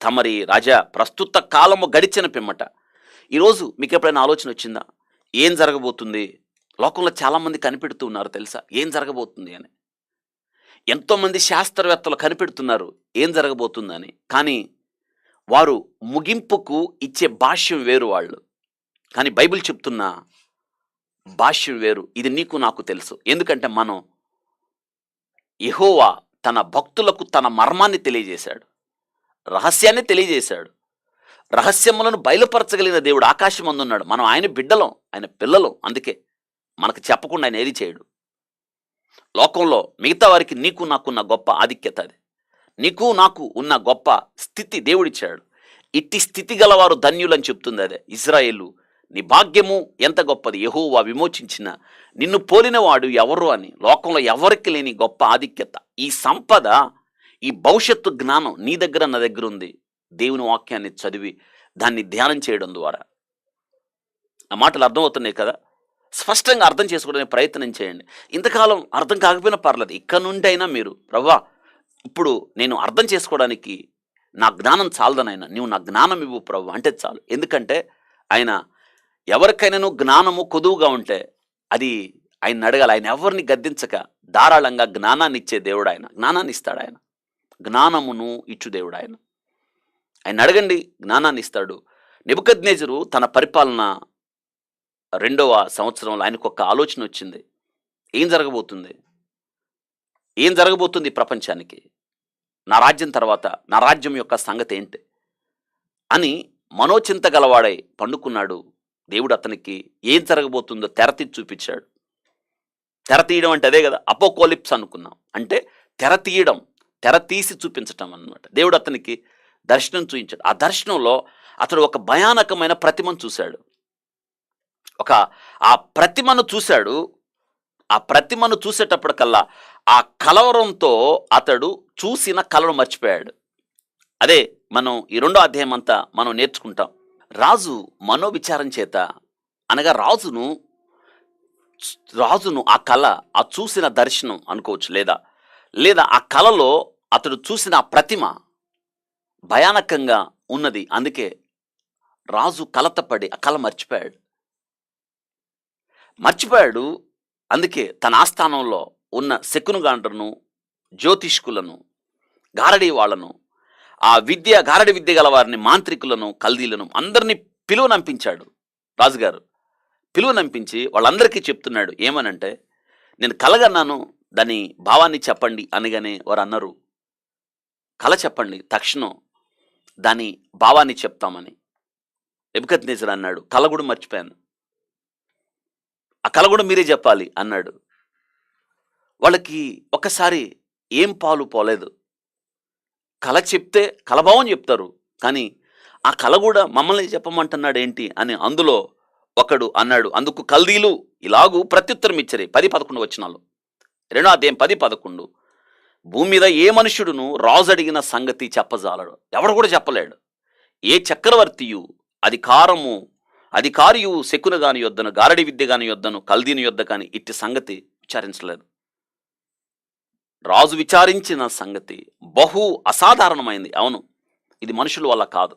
తమరి రాజా ప్రస్తుత కాలము గడిచిన పిమ్మట. ఈరోజు మీకు ఎప్పుడైనా ఆలోచన వచ్చిందా, ఏం జరగబోతుంది? లోకంలో చాలామంది కనిపెడుతూ ఉన్నారు తెలుసా, ఏం జరగబోతుంది అని. ఎంతోమంది శాస్త్రవేత్తలు కనిపెడుతున్నారు ఏం జరగబోతుందని. కానీ వారు ముగింపుకు ఇచ్చే భాష్యం వేరు వాళ్ళు. కానీ బైబిల్ చెప్తున్న భాష్యం వేరు. ఇది నీకు నాకు తెలుసు. ఎందుకంటే మనం యెహోవా తన భక్తులకు తన మర్మాన్ని తెలియజేశాడు, రహస్యాన్ని తెలియజేశాడు. రహస్యములను బయలుపరచగలిగిన దేవుడు ఆకాశం అందున్నాడు. మనం ఆయన బిడ్డలం, ఆయన పిల్లలం. అందుకే మనకు చెప్పకుండా ఆయన ఏది చేయడు. లోకంలో మిగతా వారికి నీకు నాకున్న గొప్ప ఆధిక్యత అది. నీకు నాకు ఉన్న గొప్ప స్థితి దేవుడిచ్చాడు. ఇట్టి స్థితి గలవారు ధన్యులని చెప్తుంది అదే. ఇజ్రాయేలు నీ భాగ్యము ఎంత గొప్పది, యెహోవా విమోచించిన నిన్ను పోలినవాడు ఎవరు అని. లోకంలో ఎవరికి లేని గొప్ప ఆధిక్యత, ఈ సంపద, ఈ భవిష్యత్తు జ్ఞానం నీ దగ్గర నా దగ్గర ఉంది. దేవుని వాక్యాన్ని చదివి దాన్ని ధ్యానం చేయడం ద్వారా. ఆ మాటలు అర్థమవుతున్నాయి కదా. స్పష్టంగా అర్థం చేసుకోవడానికి ప్రయత్నం చేయండి. ఇంతకాలం అర్థం కాకపోయినా పర్లేదు, ఇక్కడ నుండి అయినా మీరు ప్రభువా ఇప్పుడు నేను అర్థం చేసుకోవడానికి నా జ్ఞానం చాలదనైనా నీవు నా జ్ఞానం ఇవ్వు ప్రభు అంటే చాలు. ఎందుకంటే ఆయన ఎవరికైనాను జ్ఞానము కొదువుగా ఉంటే అది ఆయన అడగాలి. ఆయన ఎవరిని గద్దించక ధారాళంగా జ్ఞానాన్ని ఇచ్చే దేవుడు ఆయన. జ్ఞానాన్ని ఇస్తాడు ఆయన. జ్ఞానమును ఇచ్చు దేవుడు ఆయన. ఆయన అడగండి, జ్ఞానాన్ని ఇస్తాడు. నెబుకద్నెజరు తన పరిపాలన 2వ సంవత్సరంలో ఆయనకు ఒక ఆలోచన వచ్చింది. ఏం జరగబోతుంది, ఏం జరగబోతుంది ప్రపంచానికి, నా రాజ్యం తర్వాత నా రాజ్యం యొక్క సంగతి ఏంటి అని మనోచింత గలవాడై పండుకున్నాడు. దేవుడు అతనికి ఏం జరగబోతుందో తెరతీసి చూపించాడు. తెర తీయడం అంటే అదే కదా, అపోకోలిప్స్ అనుకున్నాం. అంటే తెర తీయడం, తెర తీసి చూపించటం అన్నమాట. దేవుడు అతనికి దర్శనం చూపించాడు. ఆ దర్శనంలో అతడు ఒక భయానకమైన ప్రతిమను చూశాడు. ఆ ప్రతిమను చూశాడు. ఆ ప్రతిమను చూసేటప్పటికల్లా ఆ కలవరంతో అతడు చూసిన కలను మర్చిపోయాడు. అదే మనం ఈ 2వ అధ్యాయం అంతా మనం నేర్చుకుంటాం. రాజు మనోవిచారం చేత, అనగా రాజును ఆ కళ, ఆ చూసిన దర్శనం అనుకోవచ్చు, లేదా ఆ కళలో అతడు చూసిన ఆ ప్రతిమ భయానకంగా ఉన్నది. అందుకే రాజు కలతపడి ఆ కళ మర్చిపోయాడు. అందుకే తన ఆస్థానంలో ఉన్న శకునుగాండ్రను, జ్యోతిష్కులను, గారడీ వాళ్ళను, ఆ గారడి విద్య గల వారిని, మాంత్రికులను, కల్దీలను అందరినీ పిలువనంపించాడు. రాజుగారు పిలువనంపించి వాళ్ళందరికీ చెప్తున్నాడు. ఏమనంటే, నేను కలగన్నాను, దాని భావాన్ని చెప్పండి అనగానే వారు అన్నారు, కల చెప్పండి, తక్షణం దాని భావాన్ని చెప్తామని. నెబుకద్నెజరు అన్నాడు, కల కూడా మర్చిపోయాను, ఆ కల కూడా మీరే చెప్పాలి అన్నాడు. వాళ్ళకి ఒక్కసారి ఏం పాలు పోలేదు. కల చెప్తే కలభావం చెప్తారు, కానీ ఆ కల కూడా మమ్మల్ని చెప్పమంటున్నాడు ఏంటి అని అందులో ఒకడు అన్నాడు. అందుకు కల్దీలు ఇలాగూ ప్రత్యుత్తరం ఇచ్చరి. 10-11 వచనాలు. రెండో అధ్యాయం 10-11. భూమి మీద ఏ మనుష్యుడును రాజు అడిగిన సంగతి చెప్పజాలడు. ఎవడు కూడా చెప్పలేడు. ఏ చక్రవర్తియు అధికారము అధికారియు శకున గాని యొద్దను, గారడి విద్య గాని యొద్దను, కల్దీని యొద్ద కాని ఇట్టి సంగతి విచారించలేదు. రాజు విచారించిన సంగతి బహు అసాధారణమైంది. అవును, ఇది మనుషుల వల్ల కాదు.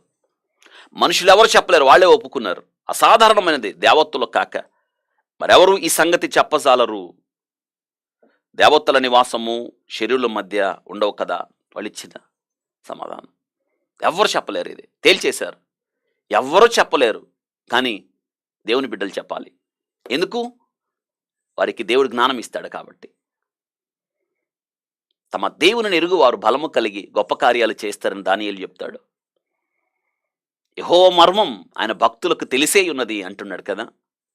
మనుషులు ఎవరు చెప్పలేరు, వాళ్ళే ఒప్పుకున్నారు. అసాధారణమైనది దేవతలు కాక మరెవరు ఈ సంగతి చెప్పజాలరు. దేవతల నివాసము శరీరుల మధ్య ఉండవు కదా. వాళ్ళు ఇచ్చిన సమాధానం ఎవ్వరు చెప్పలేరు. ఇది తేల్చేశారు. ఎవ్వరూ చెప్పలేరు. కానీ దేవుని బిడ్డలు చెప్పాలి. ఎందుకు? వారికి దేవుడు జ్ఞానం ఇస్తాడు కాబట్టి. తమ దేవుని ఎరుగు వారు బలము కలిగి గొప్ప కార్యాలు చేస్తారని దానియేలు చెప్తాడు. యెహోవా మర్మం ఆయన భక్తులకు తెలిసే ఉన్నది అంటున్నాడు కదా.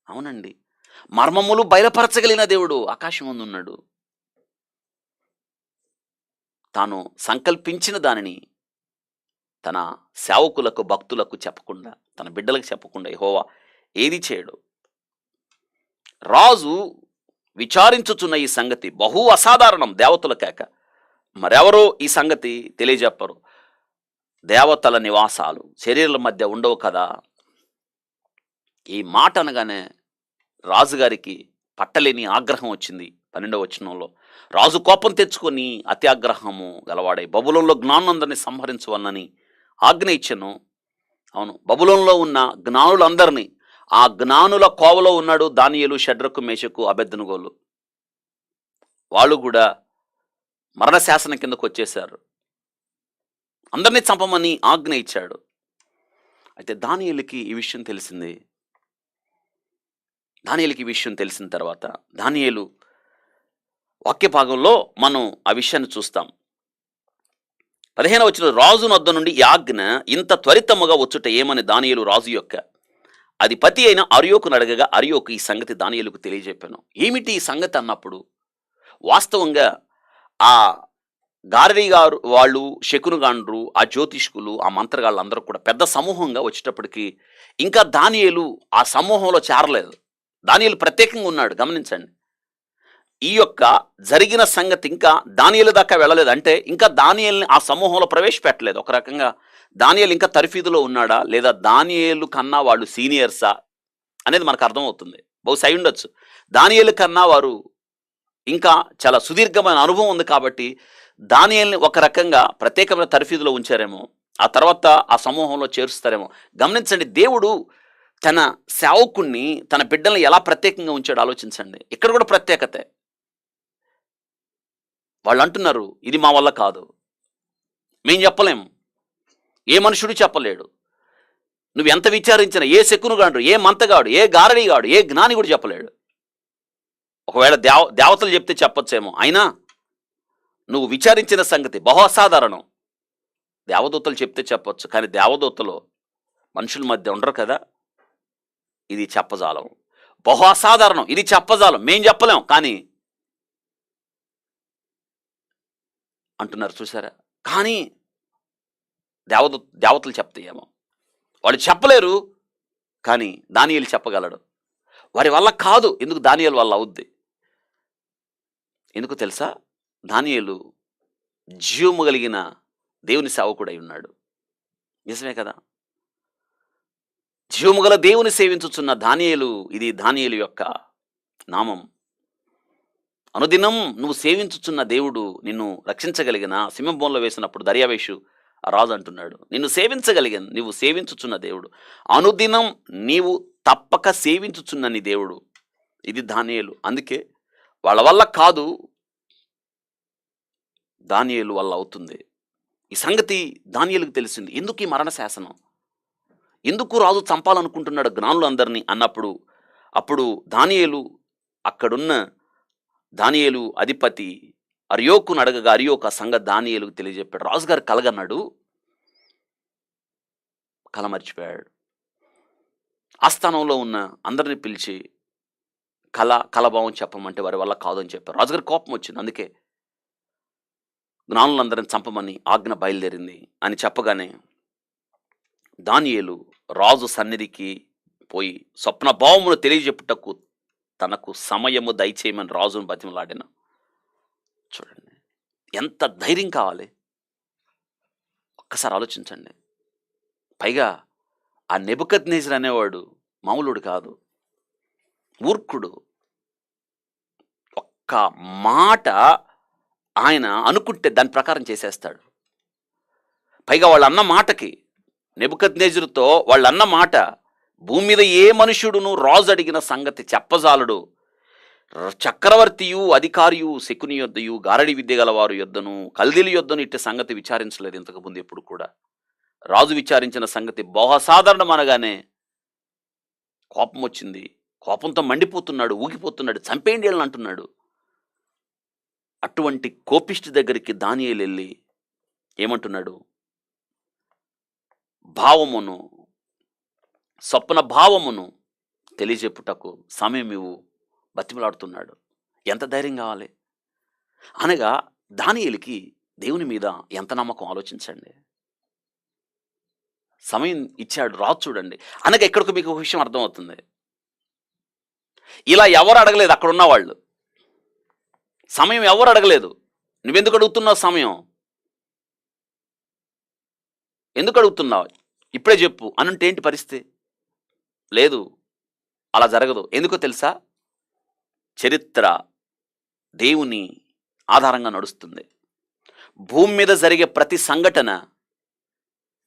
అవునండి, మర్మములు బయలుపరచగలిగిన దేవుడు ఆకాశం ముందు ఉన్నాడు. తాను సంకల్పించిన దానిని తన సేవకులకు భక్తులకు చెప్పకుండా, తన బిడ్డలకు చెప్పకుండా యెహోవా ఏది చేయడు. రాజు విచారించుచున్న ఈ సంగతి బహు అసాధారణం దేవతల కేక. మరెవరో ఈ సంగతి తెలియజెప్పరు. దేవతల నివాసాలు శరీరాల మధ్య ఉండవు కదా. ఈ మాట అనగానే రాజుగారికి పట్టలేని ఆగ్రహం వచ్చింది. 12వ వచనంలో రాజు కోపం తెచ్చుకొని అత్యాగ్రహము గలవాడై బబులోనులో జ్ఞానులందరినీ సంహరించవన్నని ఆజ్ఞ ఇచ్చెను. అవును, బబులోనులో ఉన్న జ్ఞానులందరినీ, ఆ జ్ఞానుల కోవలో ఉన్నాడు దానియేలు, షడ్రకు, మేషకు, అబేద్నెగోలు. వాళ్ళు కూడా మరణ శాసనం కిందకు వచ్చేశారు. అందరినీ చంపమని ఆజ్ఞ ఇచ్చాడు. అయితే దానియేలుకి ఈ విషయం తెలిసింది. దానియేలుకి ఈ విషయం తెలిసిన తర్వాత దానియేలు వాక్య భాగంలో మనం ఆ విషయాన్ని చూస్తాం. 15వ వచనం, రాజు నొద్ద నుండి ఈ ఆజ్ఞ ఇంత త్వరితముగా వచ్చుట ఏమని దానియేలు రాజు యొక్క అధిపతి అయిన అర్యోకును అడగగా అర్యోకు ఈ సంగతి దానియేలుకు తెలియజెప్పాను. ఏమిటి ఈ సంగతి అన్నప్పుడు వాస్తవంగా ఆ గారడీ గారు వాళ్ళు, శకునగాండ్రు, ఆ జ్యోతిష్కులు, ఆ మంత్రగాళ్ళు అందరూ కూడా పెద్ద సమూహంగా వచ్చేటప్పటికి ఇంకా దానియేలు ఆ సమూహంలో చేరలేదు. దానియేలు ప్రత్యేకంగా ఉన్నాడు. గమనించండి, ఈ యొక్క జరిగిన సంగతి ఇంకా దానియేలు దాకా వెళ్ళలేదు. అంటే ఇంకా దానియేలుని ఆ సమూహంలో ప్రవేశపెట్టలేదు. ఒక రకంగా దానియేలు ఇంకా తర్ఫీదులో ఉన్నాడా, లేదా దానియేలు కన్నా వాళ్ళు సీనియర్సా అనేది మనకు అర్థమవుతుంది. బహుశా అయి ఉండొచ్చు. దానియేలు కన్నా వారు ఇంకా చాలా సుదీర్ఘమైన అనుభవం ఉంది కాబట్టి దానియేలుని ఒక రకంగా ప్రత్యేకమైన తర్ఫీదులో ఉంచారేమో, ఆ తర్వాత ఆ సమూహంలో చేరుస్తారేమో. గమనించండి, దేవుడు తన సేవకుణ్ణి, తన బిడ్డల్ని ఎలా ప్రత్యేకంగా ఉంచాడు ఆలోచించండి. ఇక్కడ కూడా ప్రత్యేకతే. వాళ్ళు అంటున్నారు, ఇది మా వల్ల కాదు, మేం చెప్పలేము, ఏ మనుషుడు చెప్పలేడు. నువ్వు ఎంత విచారించినా ఏ శకునుగాడు, ఏ మంతగాడు, ఏ గారడీగాడు, ఏ జ్ఞాని కూడా చెప్పలేడు. ఒకవేళ దేవతలు చెప్తే చెప్పొచ్చేమో, అయినా నువ్వు విచారించిన సంగతి బహు అసాధారణం. దేవదూతలు చెప్తే చెప్పొచ్చు, కానీ దేవదూతలు మనుషుల మధ్య ఉండరు కదా. ఇది చెప్పజాలం, బహు అసాధారణం, ఇది చెప్పజాలం, మేం చెప్పలేం కానీ అంటున్నారు. చూసారా? కానీ దేవతలు చెప్తాయేమో, వాళ్ళు చెప్పలేరు కానీ దానియేలు చెప్పగలడు. వారి వల్ల కాదు, ఎందుకు దానియేలు వల్ల అవుద్ది. ఎందుకు తెలుసా? దానియేలు జీవము కలిగిన దేవుని సేవకుడై ఉన్నాడు. నిజమే కదా. జీవము గల దేవుని సేవించుచున్న దానియేలు, ఇది దానియేలు యొక్క నామం. అనుదినం నువ్వు సేవించుచున్న దేవుడు నిన్ను రక్షించగలిగిన, సింహంలో వేసినప్పుడు దర్యావేషు ఆ రాజు అంటున్నాడు, నిన్ను సేవించగలిగిన, నువ్వు సేవించుచున్న దేవుడు, అనుదినం నీవు తప్పక సేవించుచున్న నీ దేవుడు. ఇది దానియేలు. అందుకే వాళ్ళ వల్ల కాదు, దానియేలు వల్ల అవుతుంది. ఈ సంగతి దానియేలుకు తెలిసింది. ఎందుకు ఈ మరణ శాసనం, ఎందుకు రాజు చంపాలనుకుంటున్నాడు జ్ఞానులందరినీ అన్నప్పుడు, అప్పుడు దానియేలు, అక్కడున్న దానియేలు అధిపతి అర్యోకును అడగగా అర్యోకు ఆ సంగతి దానియేలుకు తెలియజెప్పాడు. రాజుగారు కలగన్నాడు, కల మర్చిపోయాడు. ఆస్థానంలో ఉన్న అందరిని పిలిచి కలభావం చెప్పమంటే వారి వల్ల కాదని చెప్పారు. రాజుగారి కోపం వచ్చింది. అందుకే జ్ఞానులందరిని చంపమని ఆజ్ఞ బయలుదేరింది అని చెప్పగానే దానియేలు రాజు సన్నిధికి పోయి స్వప్న భావమును తెలియజెప్పుటకు తనకు సమయము దయచేయమని రాజును బతిమలాడిన. చూడండి, ఎంత ధైర్యం కావాలి ఒక్కసారి ఆలోచించండి. పైగా ఆ నెబుకద్నెజర్ అనేవాడు మామూలుడు కాదు, మూర్ఖుడు. ఒక్క మాట ఆయన అనుకుంటే దాని ప్రకారం చేసేస్తాడు. పైగా వాళ్ళన్న మాటకి, నెబుకద్నెజరుతో వాళ్ళన్న మాట, భూమి మీద ఏ మనుష్యుడును రాజు అడిగిన సంగతి చెప్పజాలడు, చక్రవర్తియు అధికారియు శకుని యొద్దయు గారడి విద్య గలవారు యొద్దను కల్దీల యొద్దను ఇట్టి సంగతి విచారించలేదు ఇంతకుముందు ఎప్పుడు కూడా. రాజు విచారించిన సంగతి బహుసాధారణం అనగానే కోపం వచ్చింది. కోపంతో మండిపోతున్నాడు, ఊగిపోతున్నాడు, చంపేయండి అని అంటున్నాడు. అటువంటి కోపిష్టి దగ్గరికి దానియేలు వెళ్ళి ఏమంటున్నాడు? భావమును, స్వప్న భావమును తెలియజెప్పుటకు సమయం ఇవ్వు బతిమలాడుతున్నాడు. ఎంత ధైర్యం కావాలి! అనగా దానియేలుకి దేవుని మీద ఎంత నమ్మకం ఆలోచించండి. సమయం ఇచ్చాడు రాజు చూడండి. అనగా ఎక్కడికి మీకు ఒక విషయం అర్థమవుతుంది. ఇలా ఎవరు అడగలేదు, అక్కడ ఉన్న వాళ్ళు. సమయం ఎవరు అడగలేదు. నువ్వెందుకు అడుగుతున్నావు సమయం? ఎందుకు అడుగుతున్నావు? ఇప్పుడే చెప్పు అనంటే ఏంటి పరిస్థితి? లేదు, అలా జరగదు. ఎందుకో తెలుసా? చరిత్ర దేవుని ఆధారంగా నడుస్తుంది. భూమి మీద జరిగే ప్రతి సంఘటన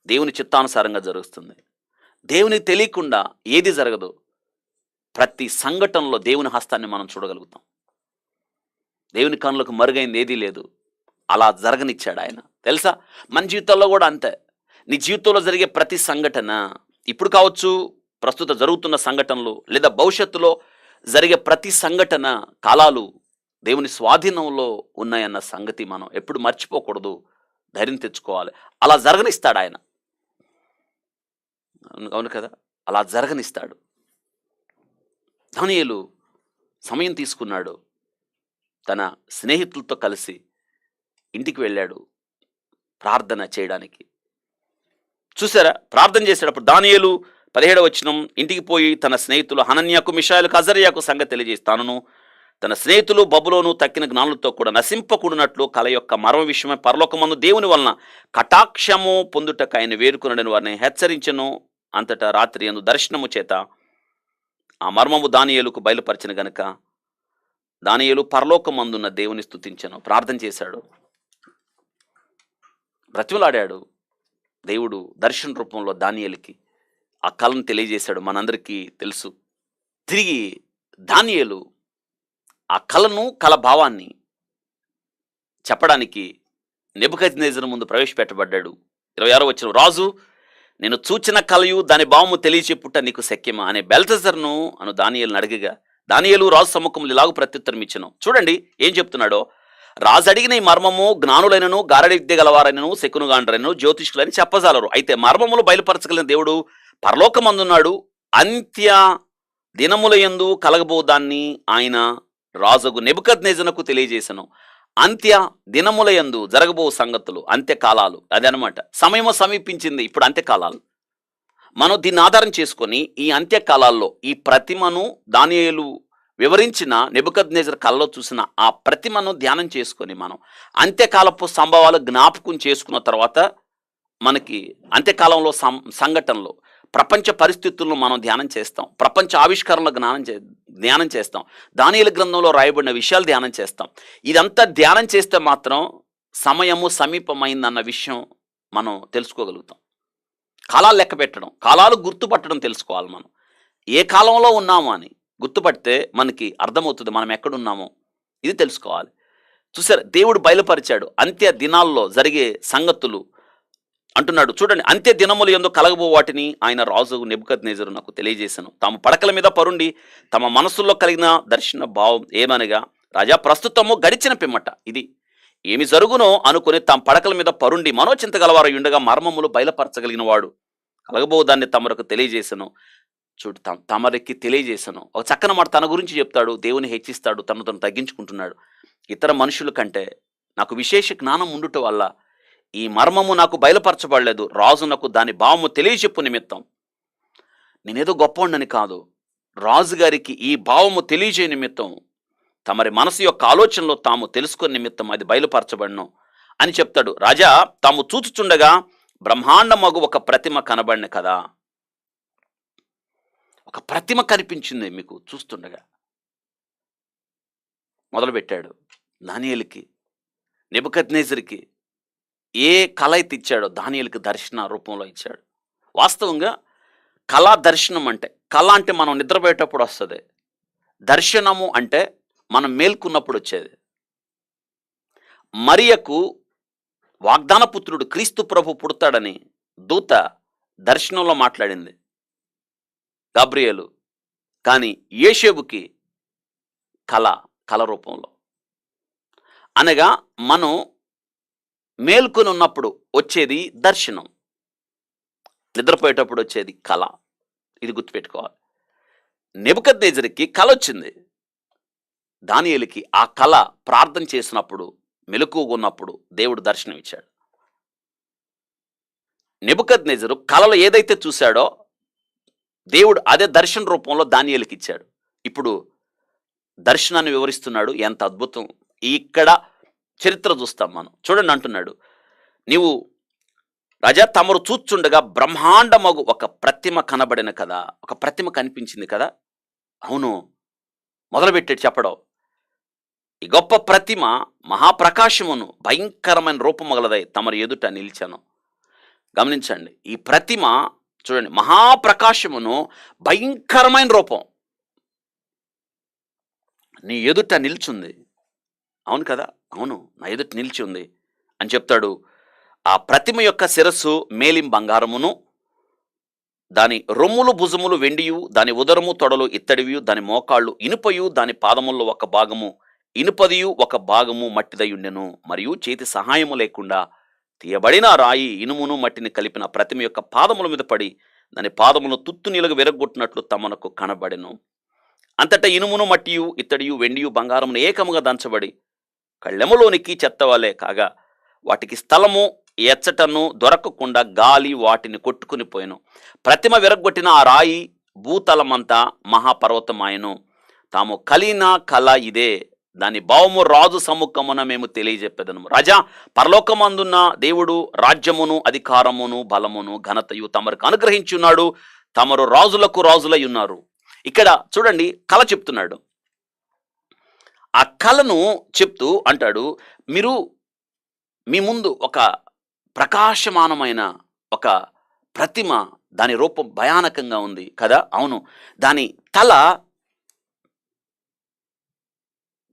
దేవుని చిత్తానుసారంగా జరుగుతుంది. దేవునికి తెలియకుండా ఏది జరగదు. ప్రతి సంఘటనలో దేవుని హస్తాన్ని మనం చూడగలుగుతాం. దేవుని కనులకు మరుగైంది ఏదీ లేదు. అలా జరగనిచ్చాడు ఆయన. తెలుసా, మన జీవితంలో కూడా అంతే. నీ జీవితంలో జరిగే ప్రతి సంఘటన, ఇప్పుడు కావచ్చు ప్రస్తుత జరుగుతున్న సంఘటనలు, లేదా భవిష్యత్తులో జరిగే ప్రతి సంఘటన, కాలాలు దేవుని స్వాధీనంలో ఉన్నాయన్న సంగతి మనం ఎప్పుడు మర్చిపోకూడదు. ధైర్యం తెచ్చుకోవాలి. అలా జరగనిస్తాడు ఆయన. అవును కదా, అలా జరగనిస్తాడు. దానియేలు సమయం తీసుకున్నాడు. తన స్నేహితులతో కలిసి ఇంటికి వెళ్ళాడు ప్రార్థన చేయడానికి. చూసారా, ప్రార్థన చేసేటప్పుడు దానియేలు 17వ వచనం, ఇంటికి పోయి తన స్నేహితులు హనన్యాకు మిషాయలకు అజర్యాకు సంగతి తెలియజేస్తాను. తన స్నేహితులు బబులోను తక్కిన జ్ఞానులతో కూడా నశింపకూడినట్లు కల యొక్క మర్మ విషయమై పరలోకమందు దేవుని వలన కటాక్షము పొందుటకు ఆయన వేరుకునడని వారిని హెచ్చరించెను. అంతటా రాత్రి యందు దర్శనము చేత ఆ మర్మము దానియేలుకు బయలుపరిచిన గనుక దానియేలు పరలోకమందున్న దేవుని స్తుతించెను. ప్రార్థన చేశాడు, బ్రతిమలాడాడు. దేవుడు దర్శన రూపంలో దానియేలుకి ఆ కళను తెలియజేశాడు. మనందరికీ తెలుసు. తిరిగి దానియేలు ఆ కళను, కళ భావాన్ని చెప్పడానికి నెబుకద్నెజరు ముందు ప్రవేశపెట్టబడ్డాడు. 26వ వచనం, రాజు నేను చూచిన కలయు దాని భావము తెలియచెప్పుట నీకు శక్యమా అనే బెల్తెజరును అను దానియేలును అడిగగా దానియేలు రాజు సముఖంలో ఇలాగు ప్రత్యుత్తరం ఇచ్చెను. చూడండి ఏం చెప్తున్నాడో. రాజు అడిగిన ఈ మర్మము జ్ఞానులైనను గారడి విద్య గలవారైనను శకునుగాండ్రైనను జ్యోతిష్కులని చెప్పజాలరు. అయితే మర్మములు బయలుపరచగలిగిన దేవుడు పరలోకమందున్నాడు. అంత్య దినముల యందు కలగబోదాన్ని ఆయన రాజుకు నెబుకద్నెజరునకు తెలియజేసెను. అంత్య దినముల యందు జరగబో సంగతులు, అంత్యకాలాలు, అదనమాట. సమయము సమీపించింది. ఇప్పుడు అంత్యకాలాలు. మనం దీన్ని ఆధారం చేసుకొని ఈ అంత్యకాలాల్లో ఈ ప్రతిమను దానియేలు వివరించిన నెబుకద్నెజరు కలలో చూసిన ఆ ప్రతిమను ధ్యానం చేసుకొని మనం అంత్యకాలపు సంభవాలు జ్ఞాపకం చేసుకున్న తర్వాత మనకి అంత్యకాలంలో సంఘటనలు, ప్రపంచ పరిస్థితులను మనం ధ్యానం చేస్తాం. ప్రపంచ ఆవిష్కరణలు ధ్యానం చేస్తాం. దానియేలు గ్రంథంలో రాయబడిన విషయాలు ధ్యానం చేస్తాం. ఇదంతా ధ్యానం చేస్తే మాత్రం సమయము సమీపమైందన్న విషయం మనం తెలుసుకోగలుగుతాం. కాలాలు లెక్క పెట్టడం, కాలాలు గుర్తుపట్టడం తెలుసుకోవాలి. మనం ఏ కాలంలో ఉన్నామో అని గుర్తుపడితే మనకి అర్థమవుతుంది మనం ఎక్కడున్నామో. ఇది తెలుసుకోవాలి. చూసారు, దేవుడు బయలుపరిచాడు అంత్య దినాల్లో జరిగే సంగతులు అంటున్నాడు. చూడండి, అంత్య దినములు యందు కలగబో వాటిని ఆయన రాజు నెబుకద్నెజరు నాకు తెలియజేశాను. తాము పడకల మీద పరుండి తమ మనసుల్లో కలిగిన దర్శన భావం ఏమనగా, రాజా ప్రస్తుతము గడిచిన పిమ్మట ఇది ఏమి జరుగునో అనుకుని తమ పడకల మీద పరుండి మనోచింత గలవారు ఉండగా మర్మములు బయలుపరచగలిగిన వాడు కలగబో దాన్ని తమరకు తెలియజేశాను. చూడు, తమరికి తెలియజేశాను. ఒక చక్కన మాట తన గురించి చెప్తాడు. దేవుని హెచ్చిస్తాడు, తను తను తగ్గించుకుంటున్నాడు. ఇతర మనుషుల కంటే నాకు విశేష జ్ఞానం ఉండుట వల్ల ఈ మర్మము నాకు బయలుపరచబడలేదు. రాజు నాకు దాని భావము తెలియచెప్పు నిమిత్తం. నేనేదో గొప్పవాడిని కాదు, రాజుగారికి ఈ భావము తెలియజే నిమిత్తం తమరి మనసు యొక్క ఆలోచనలో తాము తెలుసుకుని నిమిత్తం అది బయలుపరచబడను అని చెప్తాడు. రాజా తాము చూచుచుండగా బ్రహ్మాండమగు ఒక ప్రతిమ కనబడిన కదా. ఒక ప్రతిమ కనిపించింది మీకు చూస్తుండగా. మొదలుపెట్టాడు దానియేలుకి, నెబుకద్నెజరుకి ఏ కళ అయితే ఇచ్చాడో దానియేలుకి దర్శన రూపంలో ఇచ్చాడు. వాస్తవంగా కళా దర్శనం అంటే, కళ అంటే మనం నిద్రపోయేటప్పుడు వస్తుంది, దర్శనము అంటే మనం మేల్కున్నప్పుడు వచ్చేది. మరియకు వాగ్దాన పుత్రుడు క్రీస్తు ప్రభు పుడతాడని దూత దర్శనంలో మాట్లాడింది గాబ్రియేలు. కానీ యేషేబుకి కళ రూపంలో. అనగా మనం మేల్కొని ఉన్నప్పుడు వచ్చేది దర్శనం, నిద్రపోయేటప్పుడు వచ్చేది కళ. ఇది గుర్తుపెట్టుకోవాలి. నెబుకద్నెజరుకి కళ వచ్చింది, దానియేలుకి ఆ కళ ప్రార్థన చేసినప్పుడు మెలకువగా ఉన్నప్పుడు దేవుడు దర్శనం ఇచ్చాడు. నెబుకద్నెజరు కళలో ఏదైతే చూశాడో దేవుడు అదే దర్శన రూపంలో దానియేలుకి ఇచ్చాడు. ఇప్పుడు దర్శనాన్ని వివరిస్తున్నాడు. ఎంత అద్భుతం! ఇక్కడ చరిత్ర చూస్తాం మనం. చూడండి అంటున్నాడు, నీవు రాజా తమరు చూచుండగా బ్రహ్మాండమగు ఒక ప్రతిమ కనబడిన కదా. ఒక ప్రతిమ కనిపించింది కదా. అవును, మొదలుపెట్టాడు చెప్పడం. ఈ గొప్ప ప్రతిమ మహాప్రకాశమును భయంకరమైన రూపము గలదై తమరు ఎదుట నిలిచాను. గమనించండి, ఈ ప్రతిమ చూడండి, మహాప్రకాశమును భయంకరమైన రూపం నీ ఎదుట నిల్చుంది. అవును కదా, అవును, నా ఎదుట నిలిచి ఉంది అని చెప్తాడు. ఆ ప్రతిమ యొక్క శిరస్సు మేలిం బంగారమును, దాని రొమ్ములు భుజములు వెండియు, దాని ఉదరము తొడలు ఇత్తడివి, దాని మోకాళ్ళు ఇనుపయు, దాని పాదముల్లో ఒక భాగము ఇనుపదియు ఒక భాగము మట్టిదయుండెను. మరియు చేతి సహాయము లేకుండా తీయబడిన రాయి ఇనుమును మట్టిని కలిపిన ప్రతిమ యొక్క పాదముల మీద పడి దాని పాదములను తుత్తు నీలుగా విరగొట్టినట్లు తమనకు కనబడెను. అంతటా ఇనుమును మట్టియు ఇత్తడియు వెండియు బంగారమును ఏకముగా దంచబడి కళ్ళెములోనికి చెత్తవాలే కాగా వాటికి స్థలము ఎచ్చటను దొరకకుండా గాలి వాటిని కొట్టుకుని పోయెను. ప్రతిమ విరగొట్టిన ఆ రాయి భూతలమంతా మహాపర్వతమాయను. తాము కలిన కళ ఇదే, దాని భావము రాజు సముఖమున మేము తెలియజెప్పేదను. రాజా పరలోకమందున్న దేవుడు రాజ్యమును అధికారమును బలమును ఘనతయు తమరికి అనుగ్రహించున్నాడు. తమరు రాజులకు రాజులై ఉన్నారు. ఇక్కడ చూడండి, కళ చెప్తున్నాడు. ఆ కళను చెప్తూ అంటాడు, మీరు మీ ముందు ఒక ప్రకాశమానమైన ఒక ప్రతిమ, దాని రూపం భయానకంగా ఉంది కదా. అవును, దాని తల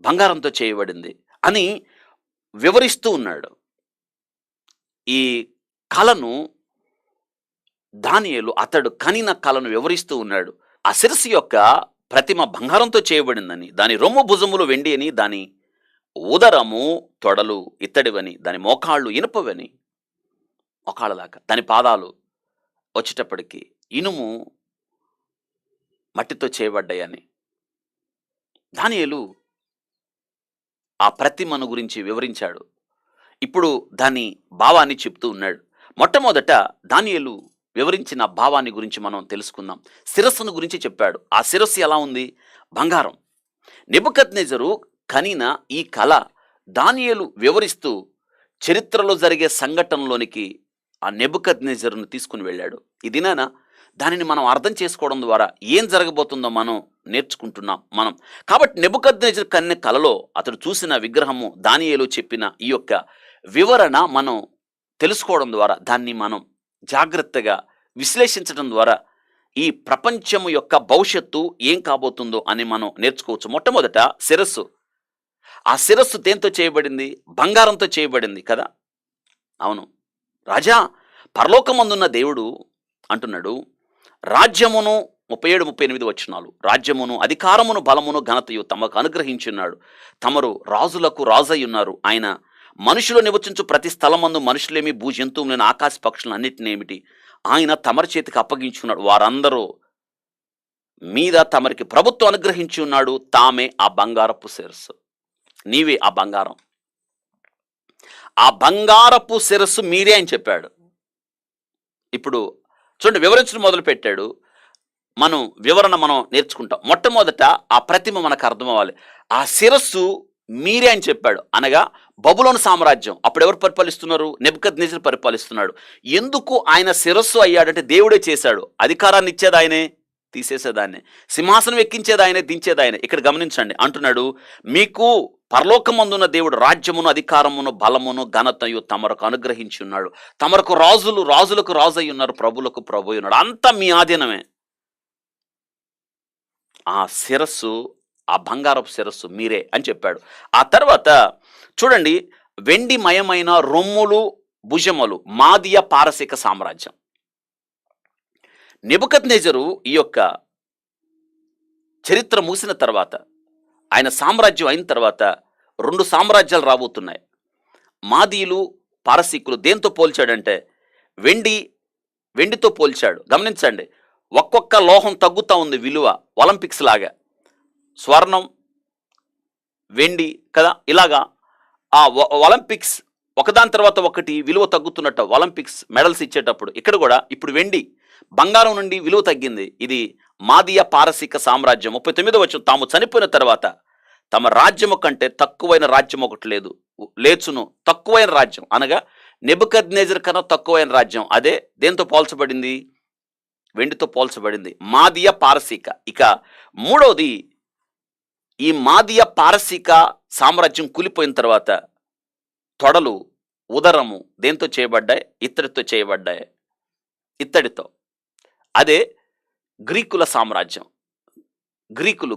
బంగారంతో చేయబడింది అని వివరిస్తూ ఉన్నాడు. ఈ కళను దానియేలు అతడు కనిన కళను వివరిస్తూ ఉన్నాడు. ఆ శిరస్సు యొక్క ప్రతిమ బంగారంతో చేయబడిందని, దాని రొమ్ము భుజములు వెండి అని, దాని ఉదరము తొడలు ఇత్తడివని, దాని మోకాళ్ళు ఇనుపవని, మోకాళ్ళలాగా, దాని పాదాలు వచ్చేటప్పటికి ఇనుము మట్టితో చేయబడ్డాయని దానియేలు ఆ ప్రతిమను గురించి వివరించాడు. ఇప్పుడు దాని భావాన్ని చెప్తూ ఉన్నాడు. మొట్టమొదట దానియేలు వివరించిన భావాన్ని గురించి మనం తెలుసుకుందాం. శిరస్సును గురించి చెప్పాడు. ఆ శిరస్సు ఎలా ఉంది? బంగారం. నెబుకద్నెజరు కనిన ఈ కళ దానియేలు వివరిస్తూ చరిత్రలో జరిగే సంఘటనలోనికి ఆ నెబుకద్నెజరును తీసుకుని వెళ్ళాడు. ఈ దినాన దానిని మనం అర్థం చేసుకోవడం ద్వారా ఏం జరగబోతుందో మనం నేర్చుకుంటున్నాం మనం. కాబట్టి నెబుకద్నెజరు కన్య కలలో అతడు చూసిన విగ్రహము, దానియేలు చెప్పిన ఈ యొక్క వివరణ మనం తెలుసుకోవడం ద్వారా, దాన్ని మనం జాగ్రత్తగా విశ్లేషించడం ద్వారా ఈ ప్రపంచము యొక్క భవిష్యత్తు ఏం కాబోతుందో అని మనం నేర్చుకోవచ్చు. మొట్టమొదట శిరస్సు. ఆ శిరస్సు దేంతో చేయబడింది? బంగారంతో చేయబడింది కదా. అవును, రాజా పరలోకమందున్న దేవుడు అంటున్నాడు, రాజ్యమును 37-38 వచనాలు, రాజ్యమును అధికారమును బలమును ఘనతయు తమకు అనుగ్రహించున్నాడు. తమరు రాజులకు రాజై ఉన్నారు. ఆయన మనుషులు నివసించు ప్రతి స్థలమందు మనుషులేమి భూజంతువులను ఆకాశ పక్షులను అన్నిటినేమిటి ఆయన తమరి చేతికి అప్పగించున్నాడు. వారందరూ మీద తమరికి ప్రభుత్వం అనుగ్రహించి ఉన్నాడు. తామే ఆ బంగారపు శిరస్సు. నీవే ఆ బంగారం. ఆ బంగారపు శిరస్సు మీరే అని చెప్పాడు. ఇప్పుడు చూడండి, వివరించడం మొదలు పెట్టాడు. మనం నేర్చుకుంటాం. మొట్టమొదట ఆ ప్రతిమ మనకు అర్థం అవ్వాలి. ఆ శిరస్సు మీరే అని చెప్పాడు. అనగా బబులోను సామ్రాజ్యం అప్పుడు ఎవరు పరిపాలిస్తున్నారు? నెబుకద్నెజరు పరిపాలిస్తున్నాడు. ఎందుకు ఆయన శిరస్సు అయ్యాడంటే దేవుడే చేశాడు. అధికారాన్ని ఇచ్చేది ఆయనే, తీసేసేదాన్నే. సింహాసనం ఎక్కించేది ఆయనే, దించేది ఆయనే. ఇక్కడ గమనించండి అంటున్నాడు, మీకు పరలోకమందున్న దేవుడు రాజ్యమును, అధికారమును, బలమును, ఘనతయు తమరకు అనుగ్రహించి ఉన్నాడు. తమరకు రాజులకు రాజు అయి ఉన్నారు, ప్రభులకు ప్రభు అయి ఉన్నాడు. అంతా మీ ఆధీనమే. ఆ శిరస్సు, ఆ బంగారపు శిరస్సు మీరే అని చెప్పాడు. ఆ తర్వాత చూడండి, వెండిమయమైన రొమ్ములు, భుజములు, మాదియ పారసిక సామ్రాజ్యం. నెబుకద్నెజరు ఈ యొక్క చరిత్ర ముగిసిన తర్వాత, ఆయన సామ్రాజ్యం అయిన తర్వాత 2 సామ్రాజ్యాలు రాబోతున్నాయి. మాదీయులు, పారసీకులు దేంతో పోల్చాడంటే వెండితో పోల్చాడు. గమనించండి, ఒక్కొక్క లోహం తగ్గుతూ ఉంది విలువ, ఒలింపిక్స్ లాగా. స్వర్ణం, వెండి కదా, ఇలాగా ఆ ఒలింపిక్స్ ఒకదాని తర్వాత ఒకటి విలువ తగ్గుతున్నట్టు ఒలింపిక్స్ మెడల్స్ ఇచ్చేటప్పుడు ఇక్కడ కూడా ఇప్పుడు వెండి బంగారం నుండి విలువ తగ్గింది. ఇది మాదియ పారసీక సామ్రాజ్యం. 39వ వచనం, తాము చనిపోయిన తర్వాత తమ రాజ్యము కంటే తక్కువైన రాజ్యం ఒకటి లేచును. తక్కువైన రాజ్యం అనగా నెబుకద్నెజరు కన్నా తక్కువైన రాజ్యం. అదే దేంతో పోల్చబడింది? వెండితో పోల్చబడింది. మాదియ పారసీక. ఇక మూడవది, ఈ మాదియ పారసీక సామ్రాజ్యం కూలిపోయిన తర్వాత తొడలు, ఉదరము దేంతో చేయబడ్డాయి? ఇత్తడితో చేయబడ్డాయి. ఇత్తడితో. అదే గ్రీకుల సామ్రాజ్యం.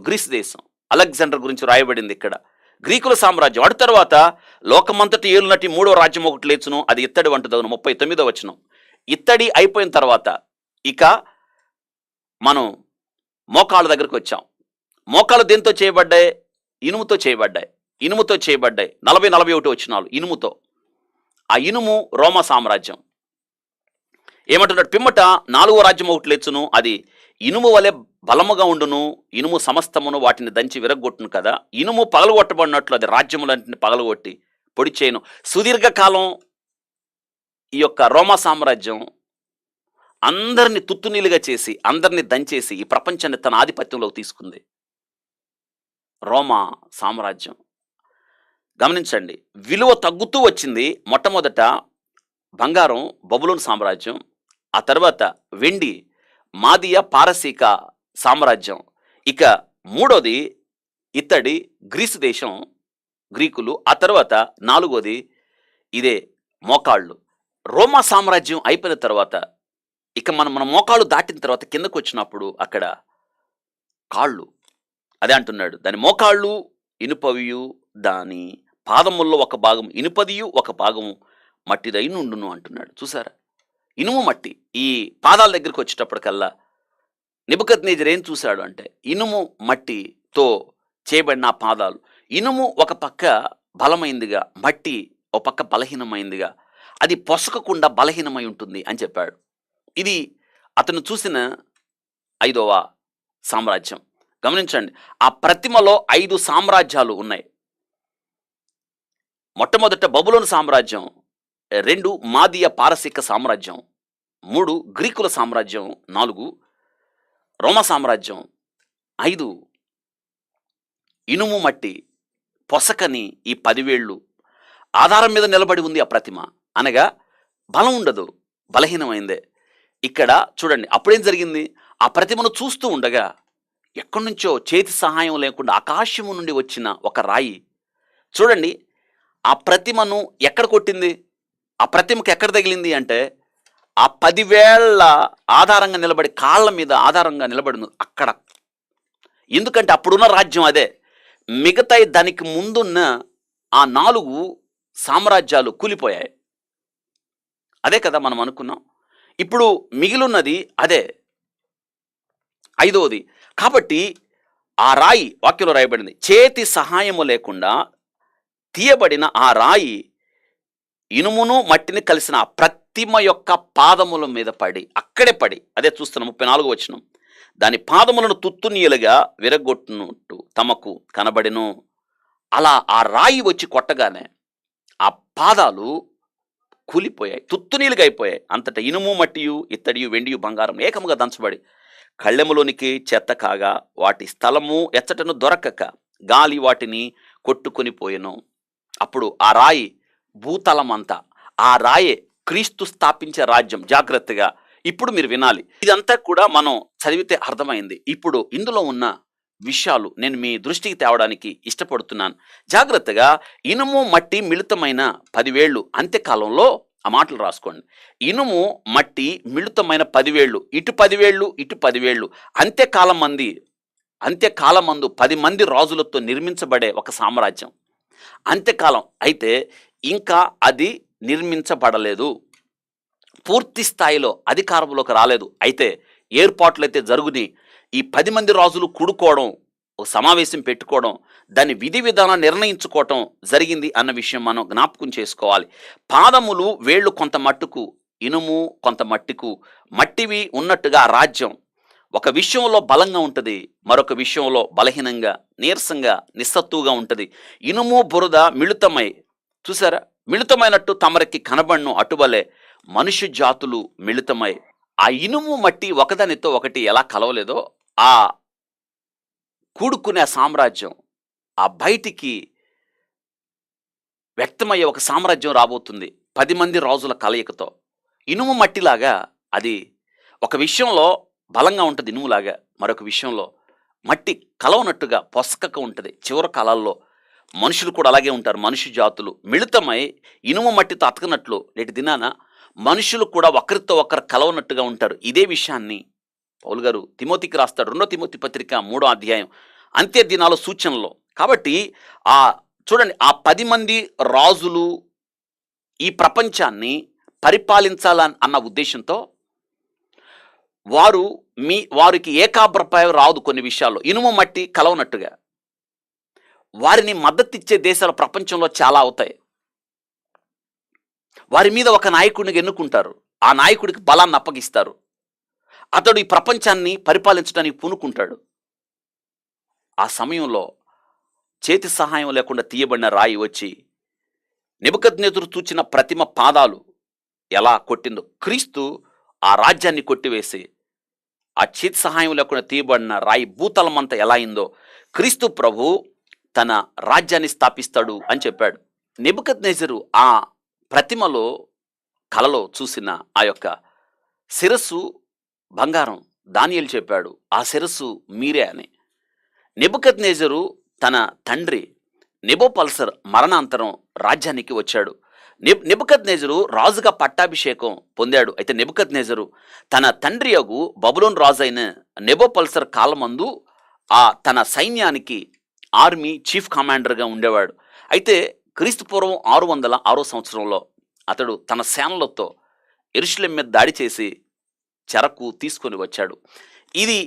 గ్రీస్ దేశం, అలెగ్జాండర్ గురించి రాయబడింది ఇక్కడ. గ్రీకుల సామ్రాజ్యం. అటు తర్వాత లోకమంతటి ఏలునటి 3వ రాజ్యం ఒకటి లేచును, అది ఇత్తడి వంటిదగును. 39వ వచనం. ఇత్తడి అయిపోయిన తర్వాత ఇక మనం మోకాళ్ళ దగ్గరకు వచ్చాం. మోకాళ్ళు దేంతో చేయబడ్డాయి? ఇనుముతో చేయబడ్డాయి. 40-41 వచనాలు ఇనుముతో. ఆ ఇనుము రోమా సామ్రాజ్యం. ఏమంటున్నాడు? పిమ్మట 4వ రాజ్యం ఒకటి లేచును, అది ఇనుము వలె బలముగా ఉండును. ఇనుము సమస్తమును వాటిని దంచి విరగొట్టును కదా. ఇనుము పగలగొట్టబడినట్లు అది రాజ్యములన్నింటిని పగలగొట్టి పొడి చేయను. సుదీర్ఘకాలం ఈ యొక్క రోమా సామ్రాజ్యం అందరిని తుత్తునీలుగా చేసి, అందరిని దంచేసి ఈ ప్రపంచాన్ని తన ఆధిపత్యంలోకి తీసుకుంది. రోమా సామ్రాజ్యం. గమనించండి, విలువ తగ్గుతూ వచ్చింది. మొట్టమొదట బంగారం, బబులోను సామ్రాజ్యం. ఆ తర్వాత వెండి, మాదియ పారసీక సామ్రాజ్యం. ఇక మూడోది ఇత్తడి, గ్రీసు దేశం, గ్రీకులు. ఆ తర్వాత 4వది ఇదే మోకాళ్ళు. రోమా సామ్రాజ్యం అయిపోయిన తర్వాత ఇక మన మోకాళ్ళు దాటిన తర్వాత కిందకు వచ్చినప్పుడు అక్కడ కాళ్ళు. అదే అంటున్నాడు, దాని మోకాళ్ళు ఇనుపవియు, దాని పాదముల్లో ఒక భాగం ఇనుపదియు, ఒక భాగము మట్టిదై నుండును అంటున్నాడు. చూసారా? ఇనుము, మట్టి. ఈ పాదాల దగ్గరికి వచ్చేటప్పటికల్లా నెబుకద్నెజరు ఏం చూశాడు అంటే, ఇనుము మట్టితో చేయబడిన పాదాలు. ఇనుము ఒక పక్క బలమైందిగా, మట్టి ఒక పక్క బలహీనమైందిగా, అది పొసకకుండా బలహీనమై ఉంటుంది అని చెప్పాడు. ఇది అతను చూసిన 5వ సామ్రాజ్యం. గమనించండి, ఆ ప్రతిమలో 5 సామ్రాజ్యాలు ఉన్నాయి. మొట్టమొదట బబులోను సామ్రాజ్యం, 2 మాదియ పారసీక సామ్రాజ్యం, 3 గ్రీకుల సామ్రాజ్యం, 4 రోమా సామ్రాజ్యం, 5 ఇనుము మట్టి పొసకని ఈ 10 వేళ్ళు ఆధారం మీద నిలబడి ఉంది ఆ ప్రతిమ. అనగా బలం ఉండదు, బలహీనమైందే. ఇక్కడ చూడండి, అప్పుడేం జరిగింది? ఆ ప్రతిమను చూస్తూ ఉండగా ఎక్కడి నుంచో చేతి సహాయం లేకుండా ఆకాశము నుండి వచ్చిన ఒక రాయి చూడండి, ఆ ప్రతిమను ఎక్కడ కొట్టింది? ఆ ప్రతిమకు ఎక్కడ తగిలింది అంటే, ఆ 10 వేళ్ల ఆధారంగా నిలబడి, కాళ్ళ మీద ఆధారంగా నిలబడి అక్కడ. ఎందుకంటే అప్పుడున్న రాజ్యం అదే. మిగతా దానికి ముందున్న ఆ 4 సామ్రాజ్యాలు కూలిపోయాయి. అదే కదా మనం అనుకున్నాం. ఇప్పుడు మిగిలిన్నది అదే, 5వది. కాబట్టి ఆ రాయి, వాక్యంలో రాయబడింది, చేతి సహాయము లేకుండా తీయబడిన ఆ రాయి ఇనుమును మట్టిని కలిసిన ఆ ప్రతిమ యొక్క పాదముల మీద పడి, అక్కడే పడి, అదే చూస్తున్నాం 34వ వచనం, దాని పాదములను తుత్తునీయులుగా విరగొట్టునట్టు తమకు కనబడెను. అలా ఆ రాయి వచ్చి కొట్టగానే ఆ పాదాలు కూలిపోయాయి, తుత్తునీలుగా అయిపోయాయి. అంతటా ఇనుము, మట్టియు, ఇత్తడియు, వెండియు, బంగారం ఏకముగా దంచబడి కళ్ళెములోనికి చెత్త కాగా వాటి స్థలము ఎచ్చటను దొరకక గాలి వాటిని కొట్టుకొని పోయెను. అప్పుడు ఆ రాయి భూతలమంతా, ఆ రాయే క్రీస్తు స్థాపించే రాజ్యం. జాగ్రత్తగా ఇప్పుడు మీరు వినాలి. ఇదంతా కూడా మనం చదివితే అర్థమైంది. ఇప్పుడు ఇందులో ఉన్న విషయాలు నేను మీ దృష్టికి తేవడానికి ఇష్టపడుతున్నాను. జాగ్రత్తగా ఇనుము మట్టి మిళితమైన 10 వేళ్ళు అంత్యకాలంలో, ఆ మాటలు రాసుకోండి. ఇనుము మట్టి మిళితమైన 10 వేళ్ళు, ఇటు 10 వేళ్ళు, ఇటు 10 వేళ్ళు. అంత్యకాలమందు 10 మంది రాజులతో నిర్మించబడే ఒక సామ్రాజ్యం. అంత్యకాలం అయితే ఇంకా అది నిర్మించబడలేదు, పూర్తి స్థాయిలో అధికారంలోకి రాలేదు. అయితే ఏర్పాట్లయితే జరుగుని. ఈ 10 మంది రాజులు కూడుకోవడం, ఒక సమావేశం పెట్టుకోవడం, దాని విధి విధానం నిర్ణయించుకోవటం జరిగింది అన్న విషయం మనం జ్ఞాపకం చేసుకోవాలి. పాదములు వేళ్ళు కొంత మట్టుకు ఇనుము, కొంత మట్టికు మట్టివి ఉన్నట్టుగా ఆ రాజ్యం ఒక విషయంలో బలంగా ఉంటుంది, మరొక విషయంలో బలహీనంగా, నీరసంగా, నిస్సత్తుగా ఉంటుంది. ఇనుము బురద మిళితమై, చూసారా, మిళితమైనట్టు తమరికి కనబడను అటువలే మనుష్య జాతులు మిళితమై. ఆ ఇనుము మట్టి ఒకదానితో ఒకటి ఎలా కలవలేదో, ఆ కూడుకునే సామ్రాజ్యం, ఆ బయటికి వ్యక్తమయ్యే ఒక సామ్రాజ్యం రాబోతుంది 10 మంది రాజుల కలయికతో. ఇనుము మట్టిలాగా అది ఒక విషయంలో బలంగా ఉంటుంది, ఇనుములాగా మరొక విషయంలో మట్టి కలవనట్టుగా పొసకక ఉంటుంది. చివరి కాలాల్లో మనుషులు కూడా అలాగే ఉంటారు. మనుష్య జాతులు మిళితమై ఇనుము మట్టితో అతకనట్లు నేటి దినాన మనుషులు కూడా ఒకరితో ఒకరు కలవనట్టుగా ఉంటారు. ఇదే విషయాన్ని పౌలు గారు తిమోతికి రాస్తాడు. 2 తిమోతి పత్రిక 3వ అధ్యాయం అంత్య దినాల సూచనలో. కాబట్టి ఆ చూడండి, ఆ 10 మంది రాజులు ఈ ప్రపంచాన్ని పరిపాలించాలని అన్న ఉద్దేశంతో వారికి ఏకాభిప్రాయం రాదు. కొన్ని విషయాల్లో ఇనుము మట్టి కలవనట్టుగా వారిని మద్దతిచ్చే దేశాలు ప్రపంచంలో చాలా అవుతాయి. వారి మీద ఒక నాయకుడిని ఎన్నుకుంటారు, ఆ నాయకుడికి బలాన్ని అప్పగిస్తారు. అతడు ఈ ప్రపంచాన్ని పరిపాలించడానికి పూనుకుంటాడు. ఆ సమయంలో చేతి సహాయం లేకుండా తీయబడిన రాయి వచ్చి నెబుకద్నెజరు చూచిన ప్రతిమ పాదాలు ఎలా కొట్టిందో, క్రీస్తు ఆ రాజ్యాన్ని కొట్టివేసి ఆ చేతి సహాయం లేకుండా తీయబడిన రాయి భూతలమంతా ఎలా అయిందో క్రీస్తు ప్రభు తన రాజ్యాన్ని స్థాపిస్తాడు అని చెప్పాడు. నెబుకద్నెజరు ఆ ప్రతిమలో కలలో చూసిన ఆ యొక్క శిరస్సు బంగారం. దానియేలు చెప్పాడు, ఆ శిరస్సు మీరే అని. నెబుకద్నెజరు తన తండ్రి నెబోపల్సర్ మరణాంతరం రాజ్యానికి వచ్చాడు. నెబుకద్నెజరు రాజుగా పట్టాభిషేకం పొందాడు. అయితే నెబుకద్నెజరు తన తండ్రి యగు బబులోను రాజు అయిన నెబోపల్సర్ కాలమందు తన సైన్యానికి ఆర్మీ చీఫ్ కమాండర్గా ఉండేవాడు. అయితే క్రీస్తు పూర్వం 606 సంవత్సరంలో అతడు తన సేనలతో యెరూషలేము మీద దాడి చేసి చెరకు తీసుకొని వచ్చాడు. ఇది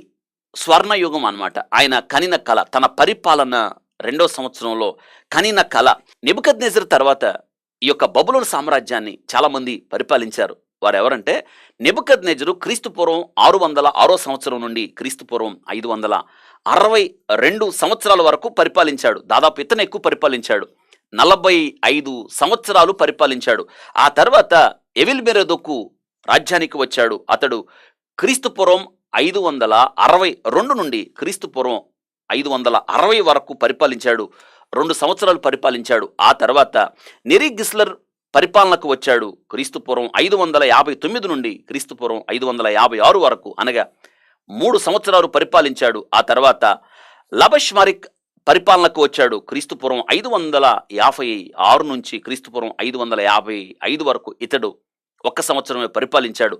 స్వర్ణయుగం అన్నమాట. ఆయన కనిన కళ, తన పరిపాలన 2వ సంవత్సరంలో కనిన కళ. నెబుకద్నెజరు తర్వాత ఈ యొక్క బబులోను సామ్రాజ్యాన్ని చాలామంది పరిపాలించారు. వారు ఎవరంటే, నెబుకద్నెజరు క్రీస్తు పూర్వం 606 సంవత్సరం నుండి క్రీస్తు పూర్వం 562 సంవత్సరాల వరకు పరిపాలించాడు. దాదాపు ఇతను ఎక్కువ పరిపాలించాడు. 45 సంవత్సరాలు పరిపాలించాడు. ఆ తర్వాత ఎవిల్మెరోదకు రాజ్యానికి వచ్చాడు. అతడు క్రీస్తు పూర్వం 562 నుండి క్రీస్తు పూర్వం 560 వరకు పరిపాలించాడు. 2 సంవత్సరాలు పరిపాలించాడు. ఆ తర్వాత నెరిగిస్లర్ పరిపాలనకు వచ్చాడు. క్రీస్తు పూర్వం 559 నుండి క్రీస్తు పూర్వం 556 వరకు, అనగా 3 సంవత్సరాలు పరిపాలించాడు. ఆ తర్వాత లబష్మారిక్ పరిపాలనకు వచ్చాడు. క్రీస్తు పూర్వం 556 నుంచి క్రీస్తు పూర్వం 555 వరకు ఇతడు 1 సంవత్సరమే పరిపాలించాడు.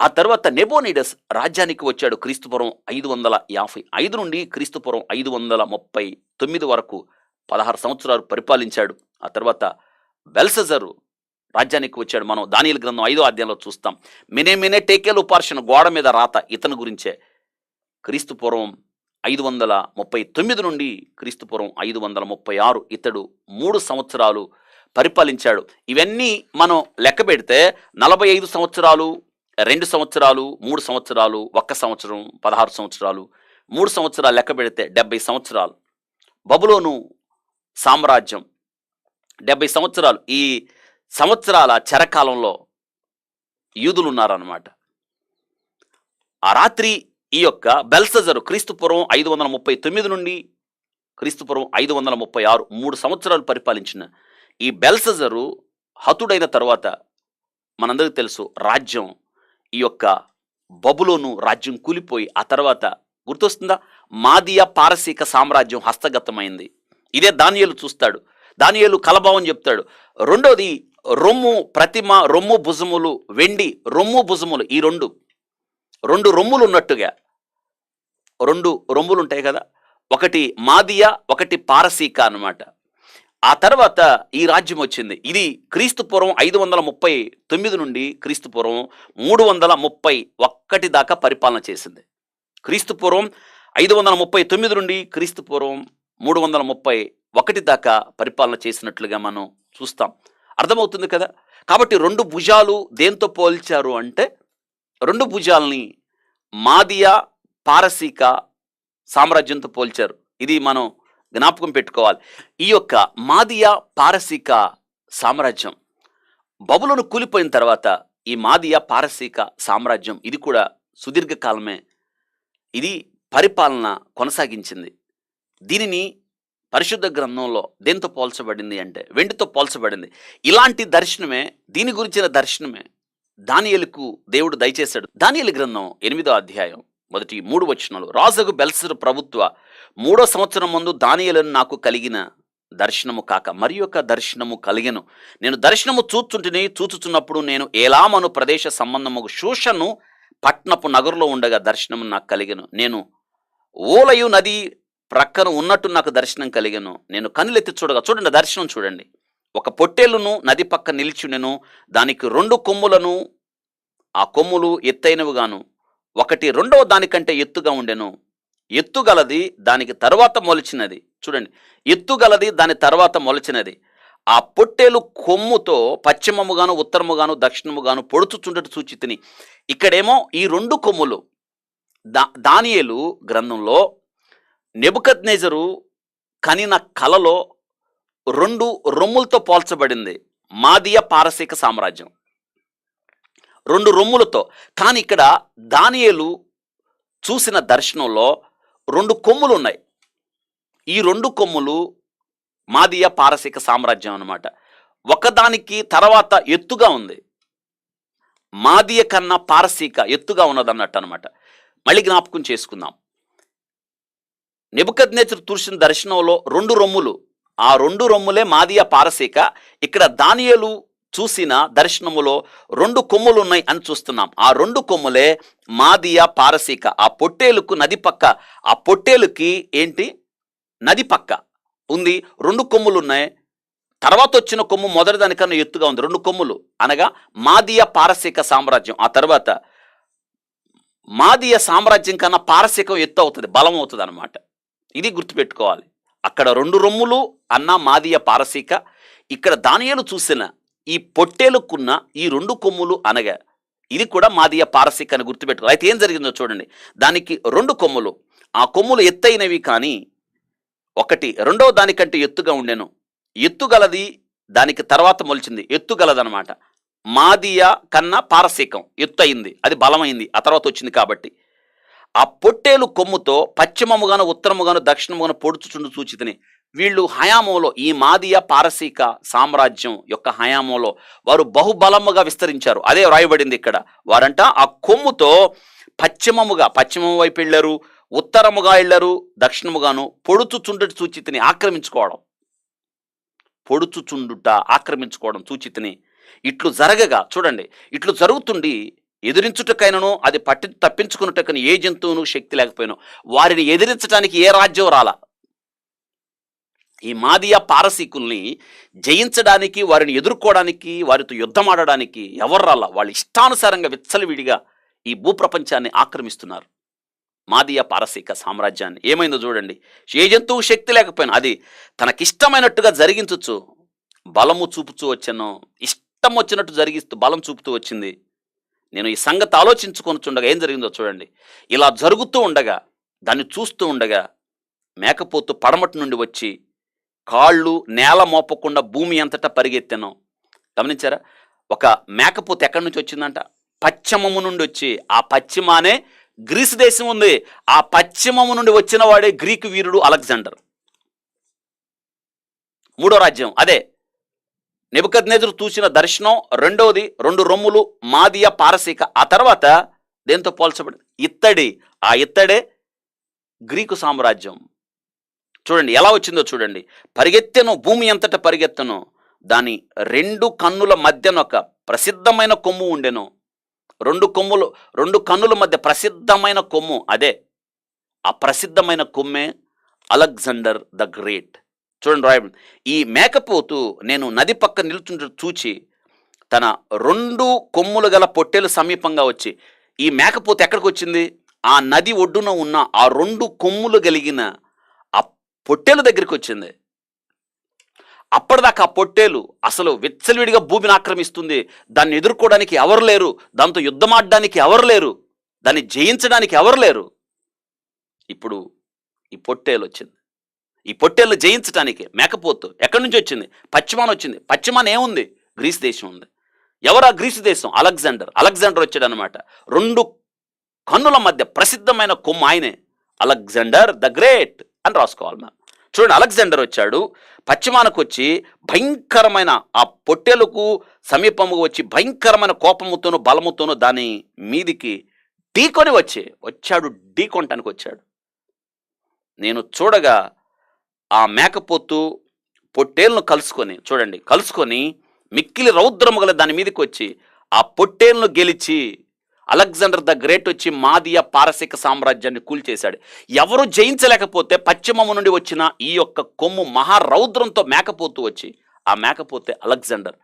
ఆ తర్వాత నెబోనిడస్ రాజ్యానికి వచ్చాడు. క్రీస్తు పూర్వం 555 నుండి క్రీస్తు పూర్వం 539 వరకు 16 సంవత్సరాలు పరిపాలించాడు. ఆ తర్వాత బెల్షజరు రాజ్యానికి వచ్చాడు. మనం దానియేలు గ్రంథం 5వ అధ్యాయంలో చూస్తాం. మినే టేకేలు ఉపార్షణ గోడ మీద రాత ఇతని గురించే. క్రీస్తు పూర్వం 539 నుండి క్రీస్తు పూర్వం 536 ఇతడు 3 సంవత్సరాలు పరిపాలించాడు. ఇవన్నీ మనం లెక్క పెడితే 45 సంవత్సరాలు, 2 సంవత్సరాలు, 3 సంవత్సరాలు, 1 సంవత్సరం, 16 సంవత్సరాలు, 3 సంవత్సరాలు లెక్క పెడితే 70 సంవత్సరాలు. బబులోను సామ్రాజ్యం 70 సంవత్సరాలు. ఈ సంవత్సరాల చెరకాలంలో యూదులు ఉన్నారన్నమాట. ఆ రాత్రి ఈ యొక్క బెల్సజరు క్రీస్తుపూర్వం 539 నుండి క్రీస్తుపూర్వం 536 3 సంవత్సరాలు పరిపాలించిన ఈ బెల్సజరు హతుడైన తర్వాత మనందరికీ తెలుసు రాజ్యం ఈ యొక్క బబులోను రాజ్యం కూలిపోయి ఆ తర్వాత గుర్తొస్తుందా మాదియా పారసీక సామ్రాజ్యం హస్తగతమైంది. ఇదే దానియేలు చూస్తాడు. దానియేలు కలభావం చెప్తాడు. రెండోది రొమ్ము ప్రతిమ, రొమ్ము భుజములు, వెండి రొమ్ము భుజములు, ఈ రెండు రొమ్ములు ఉన్నట్టుగా 2 రొమ్ములు ఉంటాయి కదా, ఒకటి మాదియా ఒకటి పారసీక అన్నమాట. ఆ తర్వాత ఈ రాజ్యం వచ్చింది. ఇది క్రీస్తుపూర్వం 539 నుండి క్రీస్తుపూర్వం 331 దాకా పరిపాలన చేసింది. క్రీస్తుపూర్వం 539 నుండి క్రీస్తుపూర్వం 331 దాకా పరిపాలన చేసినట్లుగా మనం చూస్తాం. అర్థమవుతుంది కదా. కాబట్టి 2 భుజాలు దేంతో పోల్చారు అంటే 2 భుజాలని మాదియా పారసీక సామ్రాజ్యంతో పోల్చారు. ఇది మనం జ్ఞాపకం పెట్టుకోవాలి. ఈ యొక్క మాదియా పారసీక సామ్రాజ్యం బబులోను కూలిపోయిన తర్వాత ఈ మాదియా పారసీక సామ్రాజ్యం ఇది కూడా సుదీర్ఘకాలమే ఇది పరిపాలన కొనసాగించింది. దీనిని పరిశుద్ధ గ్రంథంలో దేంతో పోల్చబడింది అంటే వెండితో పోల్చబడింది. ఇలాంటి దర్శనమే, దీని గురించిన దర్శనమే దానియేలుకు దేవుడు దయచేశాడు. దానియేలు గ్రంథం 8వ అధ్యాయం 1-3 వచనాలు. రాజుకు బెల్సరు ప్రభుత్వ 3వ సంవత్సరం ముందు దానియేలును నాకు కలిగిన దర్శనము కాక మరి యొక్క దర్శనము కలిగెను. నేను దర్శనము చూచుచున్నప్పుడు నేను ఏలామను ప్రదేశ సంబంధము షూషను పట్నపు నగరులో ఉండగా దర్శనము నాకు కలిగెను. నేను ఓలయు నది ప్రక్కన ఉన్నట్టు నాకు దర్శనం కలిగెను. నేను కనులెత్తి చూడండి దర్శనం చూడండి. ఒక పొట్టేలును నది పక్క నిలిచుండెను. దానికి 2 కొమ్ములను, ఆ కొమ్ములు ఎత్తైనవిగాను, ఒకటి రెండవ దానికంటే ఎత్తుగా ఉండెను. ఎత్తుగలది దానికి తర్వాత మొలిచినది. చూడండి, ఎత్తుగలది దాని తర్వాత మొలిచినది. ఆ పొట్టేలు కొమ్ముతో పశ్చిమముగాను ఉత్తరముగాను దక్షిణముగాను పొడుచుచుండట చూచితిని. ఇక్కడేమో ఈ 2 కొమ్ములు దానియేలు గ్రంథంలో నెబుకద్నెజరు కనిన కలలో 2 రొమ్ములతో పోల్చబడింది మాదియా పారసీక సామ్రాజ్యం 2 రొమ్ములతో. కానీ ఇక్కడ దానియేలు చూసిన దర్శనంలో 2 కొమ్ములు ఉన్నాయి. ఈ 2 కొమ్ములు మాదియా పారసీక సామ్రాజ్యం అన్నమాట. ఒకదానికి తర్వాత ఎత్తుగా ఉంది. మాదియ కన్నా పారసీక ఎత్తుగా ఉన్నదన్నట్టు అనమాట. మళ్ళీ జ్ఞాపకం చేసుకుందాం. నెబుకద్నెజరు చూసిన దర్శనంలో 2 రొమ్ములు, ఆ 2 రొమ్ములే మాదియా పారసీక. ఇక్కడ దానియేలు చూసిన దర్శనములో 2 కొమ్ములు ఉన్నాయి అని చూస్తున్నాం. ఆ 2 కొమ్ములే మాదియా పారసీక. ఆ పొట్టేలుకు నది పక్క, ఆ పొట్టేలుకి ఏంటి నది పక్క ఉంది 2 కొమ్ములు ఉన్నాయి. తర్వాత వచ్చిన కొమ్ము మొదటి దానికన్నా ఎత్తుగా ఉంది. 2 కొమ్ములు అనగా మాదియా పారసీక సామ్రాజ్యం. ఆ తర్వాత మాదియా సామ్రాజ్యం కన్నా పారసీకం ఎత్తు అవుతుంది, బలం అవుతుంది అనమాట. ఇది గుర్తుపెట్టుకోవాలి. అక్కడ 2 రొమ్ములు అన్న మాదియా పారసీక. ఇక్కడ దానియేలు చూసిన ఈ పొట్టేలుకున్న ఈ 2 కొమ్ములు అనగా ఇది కూడా మాదియా పారసీక అని గుర్తుపెట్టుకోవాలి. అయితే ఏం జరిగిందో చూడండి. దానికి 2 కొమ్ములు, ఆ కొమ్ములు ఎత్తైనవి కానీ ఒకటి రెండవ దానికంటే ఎత్తుగా ఉండెను. ఎత్తుగలది దానికి తర్వాత మొలిచింది, ఎత్తుగలదనమాట. మాదియా కన్నా పారసీకం ఎత్తు అయింది, అది బలమైంది ఆ తర్వాత వచ్చింది. కాబట్టి ఆ పొట్టేలు కొమ్ముతో పశ్చిమముగాను ఉత్తరముగాను దక్షిణముగాను పొడుచుచుండు చూచితిని. వీళ్ళు హయామంలో, ఈ మాదియా పారసీక సామ్రాజ్యం యొక్క హయామంలో వారు బహుబలముగా విస్తరించారు. అదే వ్రాయబడింది ఇక్కడ. వారంట ఆ కొమ్ముతో పశ్చిమం వైపు వెళ్ళారు, ఉత్తరముగా వెళ్ళారు, దక్షిణముగాను పొడుచుచుండుట చూచితిని. ఆక్రమించుకోవడం, పొడుచుచుండుట ఆక్రమించుకోవడం చూచితిని. ఇట్లు జరగగా చూడండి, ఇట్లు జరుగుతుండి ఎదిరించుటకైనను అది తప్పించుకున్నటకని ఏ జంతువును శక్తి లేకపోయినా వారిని ఎదిరించడానికి ఏ రాజ్యం రాలా. ఈ మాదియా పారసీకుల్ని జయించడానికి, వారిని ఎదుర్కోవడానికి, వారితో యుద్ధం ఆడడానికి ఎవరు రాలా. వాళ్ళు ఇష్టానుసారంగా విచ్చలవిడిగా ఈ భూప్రపంచాన్ని ఆక్రమిస్తున్నారు. మాదియా పారసీక సామ్రాజ్యాన్ని ఏమైందో చూడండి. ఏ జంతువు శక్తి లేకపోయినా అది తనకిష్టమైనట్టుగా జరిగించవచ్చు. బలము చూపుతూ వచ్చాను, ఇష్టం వచ్చినట్టు జరిగిస్తూ బలం చూపుతూ వచ్చింది. నేను ఈ సంగతి ఆలోచించుకొనుచుండగా ఏం జరిగిందో చూడండి. ఇలా జరుగుతూ ఉండగా, దాన్ని చూస్తూ ఉండగా మేకపోతు పడమటి నుండి వచ్చి కాళ్ళు నేల మోపకుండా భూమి అంతటా పరిగెత్తాను. గమనించారా? ఒక మేకపోతు ఎక్కడి నుంచి వచ్చిందంట? పశ్చిమము నుండి వచ్చి, ఆ పశ్చిమానే గ్రీసు దేశం ఉంది. ఆ పశ్చిమము నుండి వచ్చిన వాడే గ్రీకు వీరుడు అలెగ్జాండర్. మూడో రాజ్యం అదే. నెబుకద్నెజరు చూసిన దర్శనం రెండవది, 2 రొమ్ములు మాదియ పారసీక. ఆ తర్వాత దేంతో పోల్చబడింది? ఇత్తడి. ఆ ఇత్తడే గ్రీకు సామ్రాజ్యం. చూడండి ఎలా వచ్చిందో చూడండి. పరిగెత్తెను, భూమి అంతటా పరిగెత్తను, దాని 2 కన్నుల మధ్యన ఒక ప్రసిద్ధమైన కొమ్ము ఉండెను. 2 కన్నుల మధ్య ప్రసిద్ధమైన కొమ్ము, అదే ఆ ప్రసిద్ధమైన కొమ్మే అలెగ్జాండర్ ద గ్రేట్. చూడండి రాయబడింది, ఈ మేకపోతు నేను నది పక్క నిలుచుంటూ చూచి తన 2 కొమ్ములు గల పొట్టేలు సమీపంగా వచ్చి. ఈ మేకపోతు ఎక్కడికి వచ్చింది? ఆ నది ఒడ్డున ఉన్న ఆ 2 కొమ్ములు కలిగిన ఆ పొట్టేలు దగ్గరికి వచ్చింది. అప్పటిదాకా ఆ పొట్టేలు అసలు విచ్చలవిడిగా భూమిని ఆక్రమిస్తుంది. దాన్ని ఎదుర్కోవడానికి ఎవరు లేరు, దాంతో యుద్ధమాడడానికి ఎవరు లేరు, దాన్ని జయించడానికి ఎవరు లేరు. ఇప్పుడు ఈ పొట్టేలు వచ్చింది. ఈ పొట్టేళ్ళు జయించడానికి మేకపోతు ఎక్కడి నుంచి వచ్చింది? పశ్చిమాన వచ్చింది. పశ్చిమాన ఏముంది? గ్రీస్ దేశం ఉంది. ఎవరు ఆ గ్రీసు దేశం? అలెగ్జాండర్ వచ్చాడు అనమాట. 2 కన్నుల మధ్య ప్రసిద్ధమైన కొమ్ము ఆయనే, అలెగ్జాండర్ ద గ్రేట్ అని రాసుకోవాలి మనం. చూడండి, అలెగ్జాండర్ వచ్చాడు, పశ్చిమానికి వచ్చి భయంకరమైన ఆ పొట్టేలకు సమీపముగా వచ్చి భయంకరమైన కోపముతోనూ బలముతోనూ దాని మీదికి ఢీకొని వచ్చాడు. ఢీకొనటానికి వచ్చాడు. నేను చూడగా ఆ మేకపోతు పొట్టేలను కలుసుకొని మిక్కిలి రౌద్రము గల దాని మీదకి వచ్చి ఆ పొట్టేలను గెలిచి అలెగ్జాండర్ ద గ్రేట్ వచ్చి మాదియ పారసీక సామ్రాజ్యాన్ని కూల్చేశాడు. ఎవరు జయించలేకపోతే పశ్చిమము నుండి వచ్చిన ఈ యొక్క కొమ్ము మహారౌద్రంతో మేకపోతు వచ్చి, ఆ మేకపోతే అలెగ్జాండర్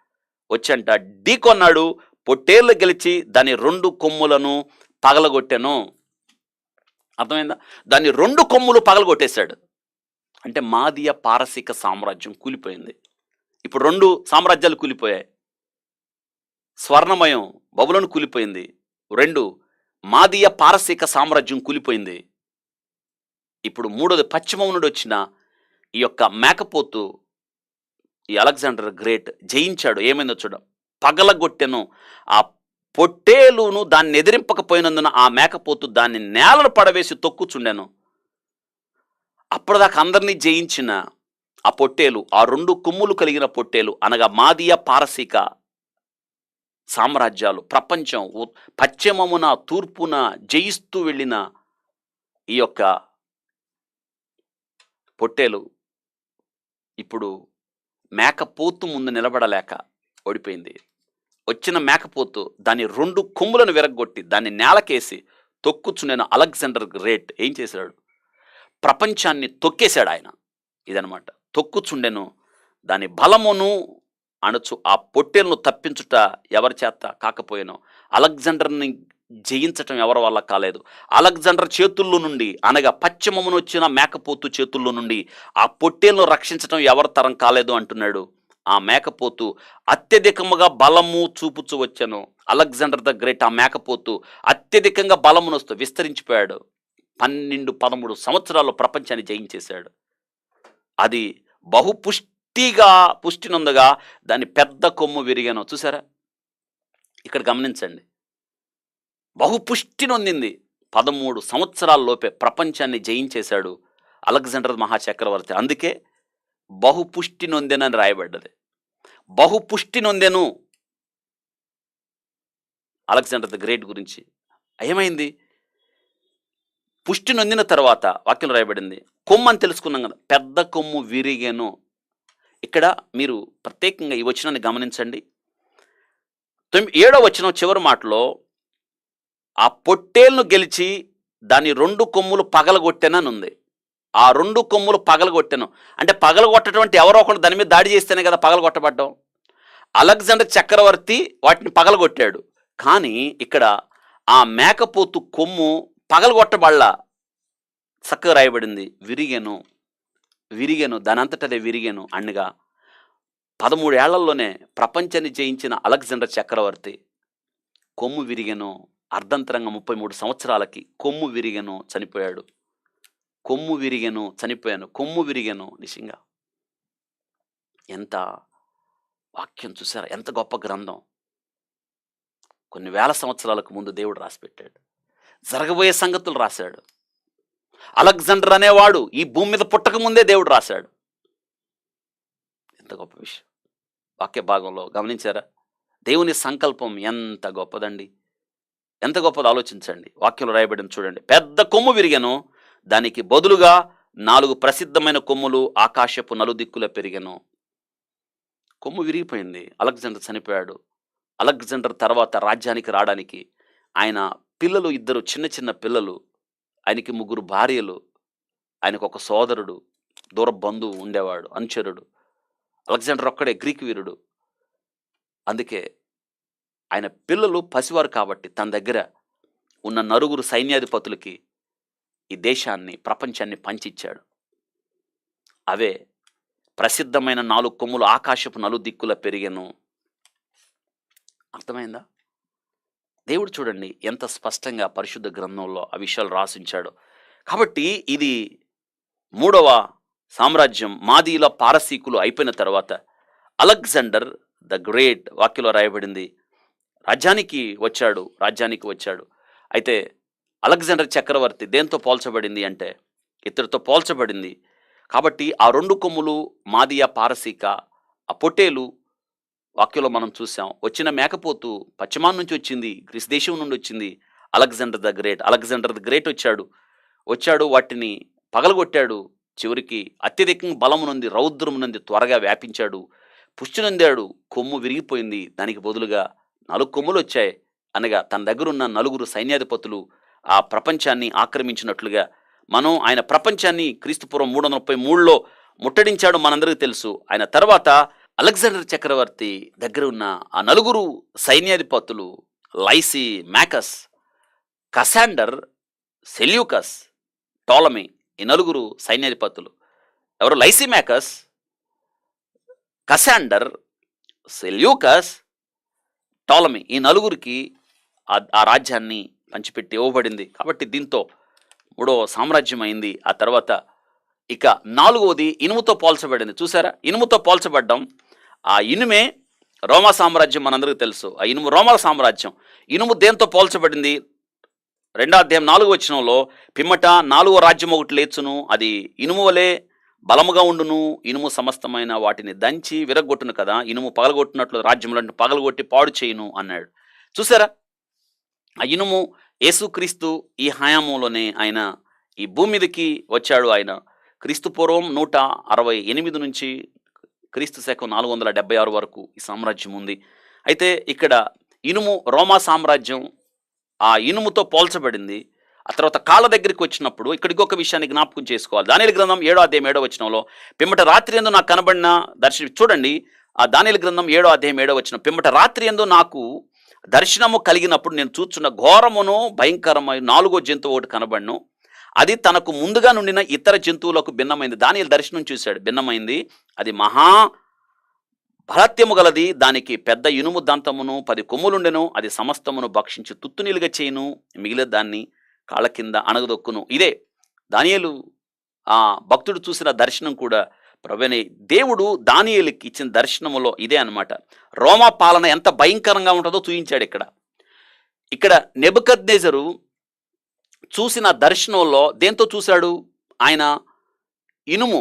వచ్చంట ఢీకొన్నాడు. పొట్టేళ్లు గెలిచి దాని 2 కొమ్ములను పగలగొట్టాను. అర్థమైందా? దాని 2 కొమ్ములు పగలగొట్టేశాడు. అంటే మాదియ పారసీక సామ్రాజ్యం కూలిపోయింది. ఇప్పుడు 2 సామ్రాజ్యాలు కూలిపోయాయి. స్వర్ణమయం బబులోను కూలిపోయింది. 2 మాదియ పారసీక సామ్రాజ్యం కూలిపోయింది. ఇప్పుడు 3వది పశ్చిమం నుండి వచ్చిన ఈ యొక్క మేకపోతు ఈ అలెగ్జాండర్ గ్రేట్ జయించాడు. ఏమైందో చూడం, పగలగొట్టెను. ఆ పొట్టేలును దాన్ని ఎదిరింపకపోయినందున ఆ మేకపోతు దాన్ని నేలను పడవేసి తొక్కుచుండెను. అప్పటిదాకా అందరినీ జయించిన ఆ పొట్టేలు, ఆ 2 కొమ్ములు కలిగిన పొట్టేలు అనగా మాదియ పారసీక సామ్రాజ్యాలు ప్రపంచం పశ్చిమమున తూర్పున జయిస్తూ వెళ్ళిన ఈ యొక్క పొట్టేలు ఇప్పుడు మేకపోతు ముందు నిలబడలేక ఓడిపోయింది. వచ్చిన మేకపోతు దాని 2 కొమ్ములను విరగ్గొట్టి దాన్ని నేలకేసి తొక్కుచుండెను. అలెగ్జాండర్ గ్రేట్ ఏం చేశాడు? ప్రపంచాన్ని తొక్కేశాడు ఆయన. ఇదనమాట, తొక్కుచుండెను. దాని బలమును అనొచ్చు. ఆ పొట్టేలను తప్పించుట ఎవరి చేత కాకపోయాను, అలెగ్జాండర్ని జయించటం ఎవరి వల్ల కాలేదు. అలెగ్జాండర్ చేతుల్లో నుండి అనగా పశ్చిమమును వచ్చిన మేకపోతు చేతుల్లో నుండి ఆ పొట్టేలను రక్షించటం ఎవరి తరం కాలేదు అంటున్నాడు. ఆ మేకపోతు అత్యధికముగా బలము చూపుచు వచ్చాను. అలెగ్జాండర్ ద గ్రేట్ ఆ మేకపోతు అత్యధికంగా బలమునొస్తూ విస్తరించిపోయాడు. 12-13 సంవత్సరాల్లో ప్రపంచాన్ని జయించేశాడు. అది పుష్టి నొందగా దాని పెద్ద కొమ్ము విరిగాను. చూసారా, ఇక్కడ గమనించండి, పుష్టి నొందింది. 13 సంవత్సరాల్లోపే ప్రపంచాన్ని జయించేశాడు అలెగ్జాండర్ మహాచక్రవర్తి. అందుకే పుష్టి నొందెనని రాయబడ్డది. పుష్టి నొందెను అలెగ్జాండర్ ద గ్రేట్ గురించి. ఏమైంది? పుష్టి నొందిన తర్వాత వాక్యం రాయబడింది, కొమ్ము అని తెలుసుకున్నాం కదా, పెద్ద కొమ్ము విరిగెను. ఇక్కడ మీరు ప్రత్యేకంగా ఈ వచనాన్ని గమనించండి. 7వ వచనం చివరి మాటలో ఆ పొట్టేలను గెలిచి దాని 2 కొమ్ములు పగలగొట్టెనని ఉంది. ఆ 2 కొమ్ములు పగలగొట్టెను అంటే పగలగొట్టడం అంటే ఎవరో ఒకరు దాని మీద దాడి చేస్తేనే కదా పగలగొట్టబడ్డం. అలెగ్జాండర్ చక్రవర్తి వాటిని పగలగొట్టాడు. కానీ ఇక్కడ ఆ మేకపోతు కొమ్ము పగలగొట్టబడలా, చక్కగా రాయబడింది, విరిగెను దానంతటదే విరిగెను. అనగా 13 ఏళ్లలోనే ప్రపంచాన్ని జయించిన అలెగ్జాండర్ చక్రవర్తి కొమ్ము విరిగెను. అర్ధంతరంగా 33 సంవత్సరాలకి కొమ్ము విరిగెను, చనిపోయాడు. కొమ్ము విరిగెను. నిజంగా ఎంత వాక్యం చూసారా, ఎంత గొప్ప గ్రంథం. కొన్ని వేల సంవత్సరాలకు ముందు దేవుడు రాసిపెట్టాడు. జరగబోయే సంగతులు రాశాడు. అలెగ్జాండర్ అనేవాడు ఈ భూమి మీద పుట్టక ముందే దేవుడు రాశాడు. ఎంత గొప్ప విషయం! వాక్య భాగంలో గమనించారా? దేవుని సంకల్పం ఎంత గొప్పదండి! ఎంత గొప్పదో ఆలోచించండి. వాక్యంలో రాయబడింది చూడండి. పెద్ద కొమ్ము విరిగెను, దానికి బదులుగా 4 ప్రసిద్ధమైన కొమ్ములు ఆకాశపు నలుదిక్కుల పెరిగెను. కొమ్ము విరిగిపోయింది. అలెగ్జాండర్ చనిపోయాడు. అలెగ్జాండర్ తర్వాత రాజ్యానికి రావడానికి ఆయన పిల్లలు 2 చిన్న చిన్న పిల్లలు, ఆయనకి 3 భార్యలు, ఆయనకు ఒక సోదరుడు, దూర బంధువు ఉండేవాడు, అనుచరుడు. అలెగ్జాండర్ ఒక్కడే గ్రీకు వీరుడు. అందుకే ఆయన పిల్లలు పసివారు కాబట్టి తన దగ్గర ఉన్న 9 సైన్యాధిపతులకి ఈ దేశాన్ని, ప్రపంచాన్ని పంచిచ్చాడు. అవే ప్రసిద్ధమైన 4 కొమ్ములు ఆకాశపు నలుదిక్కుల పెరిగెను. అర్థమైందా? దేవుడు చూడండి ఎంత స్పష్టంగా పరిశుద్ధ గ్రంథంలో ఆ విషయాలు రాసించాడు. కాబట్టి ఇది 3వ సామ్రాజ్యం మాదీల పారసీకులు అయిపోయిన తర్వాత అలెగ్జాండర్ ద గ్రేట్ వాక్యలో రాయబడింది రాజ్యానికి వచ్చాడు. అయితే అలెగ్జాండర్ చక్రవర్తి దేంతో పోల్చబడింది అంటే ఇతడితో పోల్చబడింది. కాబట్టి ఆ 2 కొమ్ములు మాదియా పారసీక, ఆ పొట్టేలు వాక్యంలో మనం చూసాం. వచ్చిన మేకపోతు పశ్చిమాన్ నుంచి వచ్చింది, గ్రీస్ దేశం నుండి వచ్చింది. అలెగ్జాండర్ ద గ్రేట్ వచ్చాడు, వాటిని పగలగొట్టాడు. చివరికి అత్యధికంగా బలమునుంది, రౌద్రమునుంది, త్వరగా వ్యాపించాడు, పుష్టి నొందాడు. కొమ్ము విరిగిపోయింది, దానికి బదులుగా 4 కొమ్ములు వచ్చాయి. అనగా తన దగ్గర ఉన్న 9 సైన్యాధిపతులు ఆ ప్రపంచాన్ని ఆక్రమించినట్లుగా ఆయన ప్రపంచాన్ని క్రీస్తుపూర్వం 333లో ముట్టడించాడు, మనందరికీ తెలుసు. ఆయన తర్వాత అలెగ్జాండర్ చక్రవర్తి దగ్గర ఉన్న ఆ 9 సైన్యాధిపతులు లైసీ మ్యాకస్, కసాండర్, సెల్యూకస్, టోలమీ, ఈ 9 సైన్యాధిపతులు ఎవరు? లైసీ మ్యాకస్, కసాండర్, సెల్యూకస్, టోలమీ, ఈ 9కి ఆ రాజ్యాన్ని పంచిపెట్టి ఇవ్వబడింది. కాబట్టి దీంతో 3వ సామ్రాజ్యం అయింది. ఆ తర్వాత ఇక 4వది ఇనుముతో పోల్చబడింది. చూసారా? ఇనుముతో పోల్చబడ్డం. ఆ ఇనుమే రోమా సామ్రాజ్యం, మనందరికీ తెలుసు. ఆ ఇనుము రోమా సామ్రాజ్యం. ఇనుము దేంతో పోల్చబడింది? 2వ అధ్యాయం 4వ వచనంలో పిమ్మట 4వ రాజ్యం ఒకటి లేచును, అది ఇనుము వలె బలముగా ఉండును, ఇనుము సమస్తమైన వాటిని దంచి విరగొట్టును కదా, ఇనుము పగలగొట్టినట్లు రాజ్యములను పగలగొట్టి పాడు చేయును అన్నాడు. చూసారా? ఆ ఇనుము యేసుక్రీస్తు ఈ హయామంలోనే ఆయన ఈ భూమి మీదకి వచ్చాడు. ఆయన క్రీస్తు పూర్వం 168 నుంచి క్రీస్తు శకం 476 వరకు ఈ సామ్రాజ్యం ఉంది. అయితే ఇక్కడ ఇనుము రోమా సామ్రాజ్యం ఆ ఇనుముతో పోల్చబడింది. ఆ తర్వాత కాళ్ళ దగ్గరికి వచ్చినప్పుడు ఇక్కడికి ఒక విషయాన్ని జ్ఞాపకం చేసుకోవాలి. దానియేలు గ్రంథం 7వ అధ్యాయం 7వ వచనంలో పిమ్మట రాత్రి యందు నాకు కనబడిన దర్శనం. చూడండి, ఆ దానియేలు గ్రంథం 7వ అధ్యాయం 7వ వచనం. పిమ్మట రాత్రి యందు నాకు దర్శనము కలిగినప్పుడు నేను చూచున్న ఘోరమును భయంకరమైన 4వ జంతువు ఒకటి కనబడను. అది తనకు ముందుగా నుండిన ఇతర జంతువులకు భిన్నమైంది. దానియేలు దర్శనం చూశాడు, భిన్నమైంది. అది మహా బలాత్యము గలది, దానికి పెద్ద ఇనుము దంతమును 10 కొమ్ములుండెను. అది సమస్తమును భక్షించి తుత్తునీలుగా చేయును, మిగిలిన దాన్ని కాళ్ళ కింద అణగదొక్కును. ఇదే దానియేలు ఆ భక్తుడు చూసిన దర్శనం కూడా. ప్రభువైన దేవుడు దానియేలుకి ఇచ్చిన దర్శనములో ఇదే అన్నమాట. రోమా పాలన ఎంత భయంకరంగా ఉంటుందో చూయించాడు ఇక్కడ నెబుకద్నెజరు చూసిన దర్శనంలో దేంతో చూశాడు? ఆయన ఇనుము,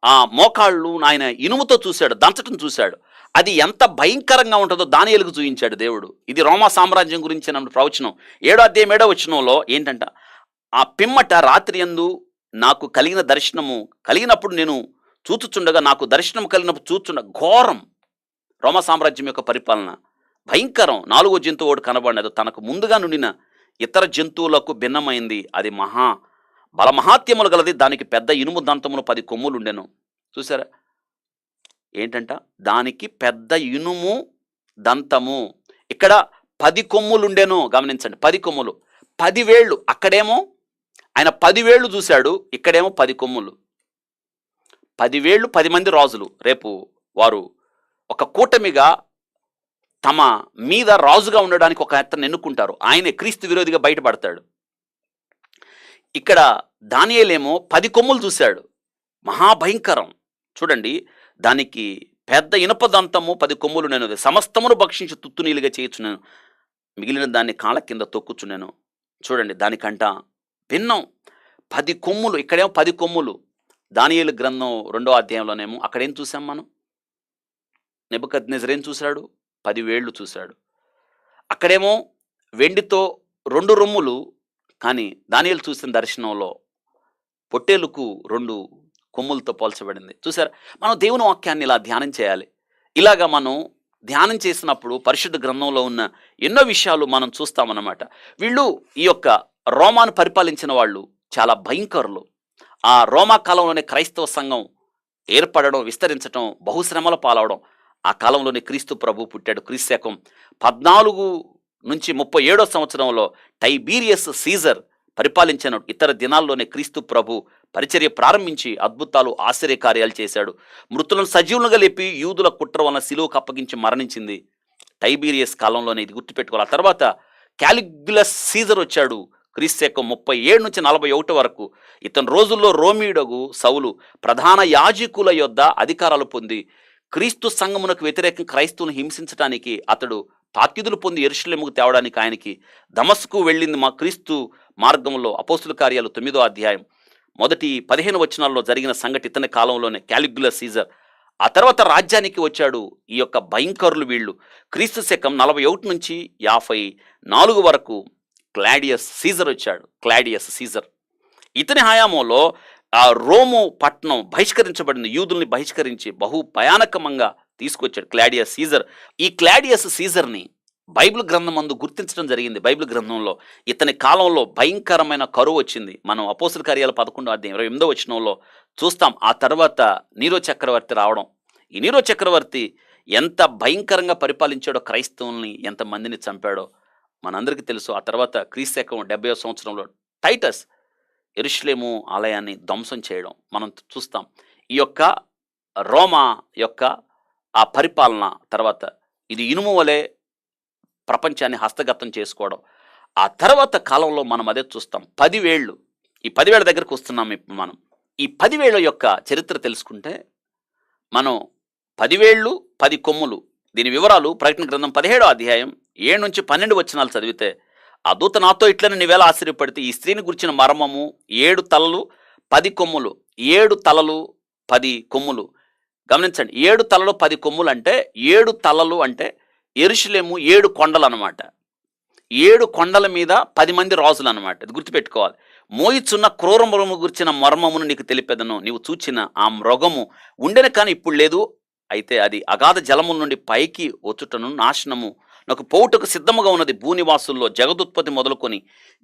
ఆ మోకాళ్ళు ఆయన ఇనుముతో చూశాడు, దంచటం చూశాడు. అది ఎంత భయంకరంగా ఉంటుందో దానియేలుకు చూయించాడు దేవుడు. ఇది రోమా సామ్రాజ్యం గురించి ప్రవచనం 7వ అధ్యాయం 7వ వచనంలో ఏంటంట, ఆ పిమ్మట రాత్రి యందు నాకు కలిగిన దర్శనము కలిగినప్పుడు నేను చూచుచుండగా, నాకు దర్శనం కలిగినప్పుడు చూచుండ ఘోరం. రోమా సామ్రాజ్యం యొక్క పరిపాలన భయంకరం. 4వ జంతువు ఒకటి కనబడినది, తనకు ముందుగా నుండిన ఇతర జంతువులకు భిన్నమైంది. అది బలమహాత్యములు గలది, దానికి పెద్ద ఇనుము దంతములు 10 కొమ్ములు ఉండెను. చూసారా? ఏంటంట, దానికి పెద్ద ఇనుము దంతము. ఇక్కడ 10 కొమ్ములుండెను. గమనించండి, 10 కొమ్ములు, 10 వేళ్ళు. అక్కడేమో ఆయన 10 వేళ్ళు చూశాడు, ఇక్కడేమో 10 కొమ్ములు. 10 వేళ్ళు 10 మంది రాజులు. రేపు వారు ఒక కూటమిగా తమ మీద రాజుగా ఉండడానికి ఒక అతను ఎన్నుకుంటారు. ఆయనే క్రీస్తు విరోధిగా బయటపడతాడు. ఇక్కడ దానియేలేమో 10 కొమ్ములు చూశాడు, మహాభయంకరం. చూడండి, దానికి పెద్ద ఇనుప దంతము 10 కొమ్ములు నేను సమస్తమును భక్షించి తుత్తునీలుగా చేయొచ్చు, నేను మిగిలిన దాన్ని కాళ్ళ కింద తొక్కుచు నేను. చూడండి దానికంట భిన్నం. 10 కొమ్ములు, ఇక్కడేమో 10 కొమ్ములు. దానియేలు గ్రంథం 2వ అధ్యాయంలోనేమో అక్కడేం చూసాం మనం? నెబుకద్నెజర్ ఏం చూశాడు? 10 వేళ్ళు చూశాడు. అక్కడేమో వెండితో 2 రొమ్ములు, కానీ దానియేలు చూసిన దర్శనంలో పొట్టేలుకు 2 కొమ్ములతో పోల్చబడింది. చూసారా? మనం దేవుని వాక్యాన్ని ఇలా ధ్యానం చేయాలి. ఇలాగా మనం ధ్యానం చేసినప్పుడు పరిశుద్ధ గ్రంథంలో ఉన్న ఎన్నో విషయాలు మనం చూస్తామన్నమాట. వీళ్ళు ఈ యొక్క రోమాను పరిపాలించిన వాళ్ళు చాలా భయంకరులు. ఆ రోమా కాలంలోనే క్రైస్తవ సంఘం ఏర్పడడం, విస్తరించడం, బహుశ్రమల పాలవడం. ఆ కాలంలోనే క్రీస్తు ప్రభు పుట్టాడు. క్రీస్తు శకం 14 నుంచి 37వ సంవత్సరంలో టైబీరియస్ సీజర్ పరిపాలించిన ఇతర దినాల్లోనే క్రీస్తు ప్రభు పరిచర్య ప్రారంభించి అద్భుతాలు, ఆశ్చర్యకార్యాలు చేశాడు. మృతులను సజీవులుగా లేపి యూదుల కుట్ర వలన సిలువకు అప్పగించి మరణించింది టైబీరియస్ కాలంలోనే. ఇది గుర్తుపెట్టుకోవాలి. ఆ తర్వాత క్యాలిగ్యులస్ సీజర్ వచ్చాడు. క్రీస్తు శకం 37 నుంచి 41 వరకు. ఇతని రోజుల్లో రోమీయుడగు సౌలు ప్రధాన యాజకుల యొద్ద అధికారాలు పొంది క్రీస్తు సంఘమునకు వ్యతిరేకం క్రైస్తవుని హింసించడానికి అతడు తాకీదులు పొంది యెరూషలేముకు తేవడానికి ఆయనకి దమస్కు వెళ్ళింది. మా క్రీస్తు మార్గంలో అపోస్తుల కార్యాలు 9వ అధ్యాయం మొదటి 15 వచనాల్లో జరిగిన సంగతి ఇతని కాలంలోనే. క్యాలిగ్యులస్ సీజర్ ఆ తర్వాత రాజ్యానికి వచ్చాడు. ఈ యొక్క భయంకరులు వీళ్ళు. క్రీస్తు శకం 41 నుంచి 54 వరకు క్లాడియస్ సీజర్ వచ్చాడు. క్లాడియస్ సీజర్ ఇతని హయాంలో ఆ రోము పట్టణం బహిష్కరించబడింది. యూదుల్ని బహిష్కరించి బహు భయానకంగా తీసుకొచ్చాడు క్లాడియస్ సీజర్. ఈ క్లాడియస్ సీజర్ని బైబిల్ గ్రంథం మందు గుర్తించడం జరిగింది. బైబిల్ గ్రంథంలో ఇతని కాలంలో భయంకరమైన కరువు వచ్చింది. మనం అపోస్తుల కార్యాలు 11వ అధ్యాయం 28వ వచనంలో చూస్తాం. ఆ తర్వాత నీరో చక్రవర్తి రావడం. ఈ నీరో చక్రవర్తి ఎంత భయంకరంగా పరిపాలించాడో, క్రైస్తవుల్ని ఎంతమందిని చంపాడో మనందరికీ తెలుసు. ఆ తర్వాత క్రీస్తు శకం 70వ సంవత్సరంలో టైటస్ యెరూషలేము ఆలయాన్ని ధ్వంసం చేయడం మనం చూస్తాం. ఈ యొక్క రోమా యొక్క ఆ పరిపాలన తర్వాత ఇది ఇనుము వలె ప్రపంచాన్ని హస్తగతం చేసుకోవడం. ఆ తర్వాత కాలంలో మనం అదే చూస్తాం. 10 వేళ్ళు. ఈ 10 వేళ్ల దగ్గరకు వస్తున్నాం ఇప్పుడు మనం. ఈ 10 వేళ్ల యొక్క చరిత్ర తెలుసుకుంటే మనం 10 వేళ్ళు 10 కొమ్ములు దీని వివరాలు ప్రకటన గ్రంథం 17వ అధ్యాయం 7 నుంచి 12 వచనాలు చదివితే, ఆ దూత నాతో ఇట్లని నీవేళ ఆశ్చర్యపడితే ఈ స్త్రీని గురించిన మర్మము 7 తలలు 10 కొమ్ములు. 7 తలలు 10 కొమ్ములు. గమనించండి, 7 తలలు 10 కొమ్ములు అంటే 7 తలలు అంటే యెరూషలేము 7 కొండలు అనమాట. 7 కొండల మీద 10 మంది రాజులు అనమాట. ఇది గుర్తుపెట్టుకోవాలి. మోయిచున్న క్రూర మృగము గురించిన మర్మమును నీకు తెలిపెదను. నీవు చూచిన ఆ మృగము ఉండెను కానీ ఇప్పుడు లేదు. అయితే అది అగాధ జలముల నుండి పైకి వచ్చుటను నాశనము నాకు పోవుటకు సిద్ధముగా ఉన్నది. భూనివాసుల్లో జగదుత్పత్తి మొదలుకొని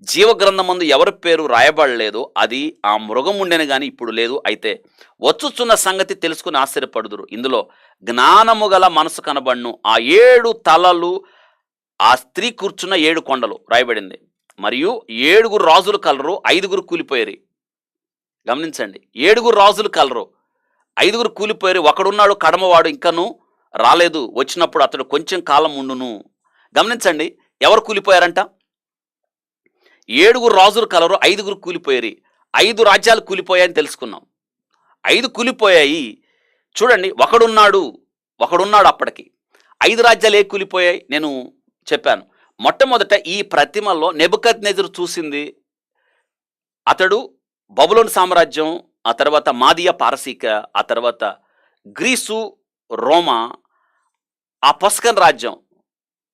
జీవగ్రంథమందు ఎవరి పేరు రాయబడలేదు. అది ఆ మృగం ఉండెను కానీ ఇప్పుడు లేదు. అయితే వచ్చుచున్న సంగతి తెలుసుకుని ఆశ్చర్యపడుదురు. ఇందులో జ్ఞానము గల మనసు కనబడును. ఆ 7 తలలు ఆ స్త్రీ కూర్చున్న 7 కొండలు రాయబడింది. మరియు 7 రాజులు కలరు, 5 కూలిపోయారు. గమనించండి, 7 రాజులు కలరు, 5 కూలిపోయారు. ఒకడున్నాడు కడమవాడు, ఇంకను రాలేదు. వచ్చినప్పుడు అతడు కొంచెం కాలం ఉండును. గమనించండి, ఎవరు కూలిపోయారంట? 7 రాజులు కలరు, 5 కూలిపోయారు. 5 రాజ్యాలు కూలిపోయాయని తెలుసుకున్నాం. 5 కూలిపోయాయి. చూడండి, ఒకడున్నాడు అప్పటికి. 5 రాజ్యాలు ఏ కూలిపోయాయి నేను చెప్పాను. మొట్టమొదట ఈ ప్రతిమలో నెబుకద్నెజరు చూసింది, అతడు బబులోను సామ్రాజ్యం, ఆ తర్వాత మాదియా పారసీక, ఆ తర్వాత గ్రీసు, రోమా, ఆ పస్కన్ రాజ్యం,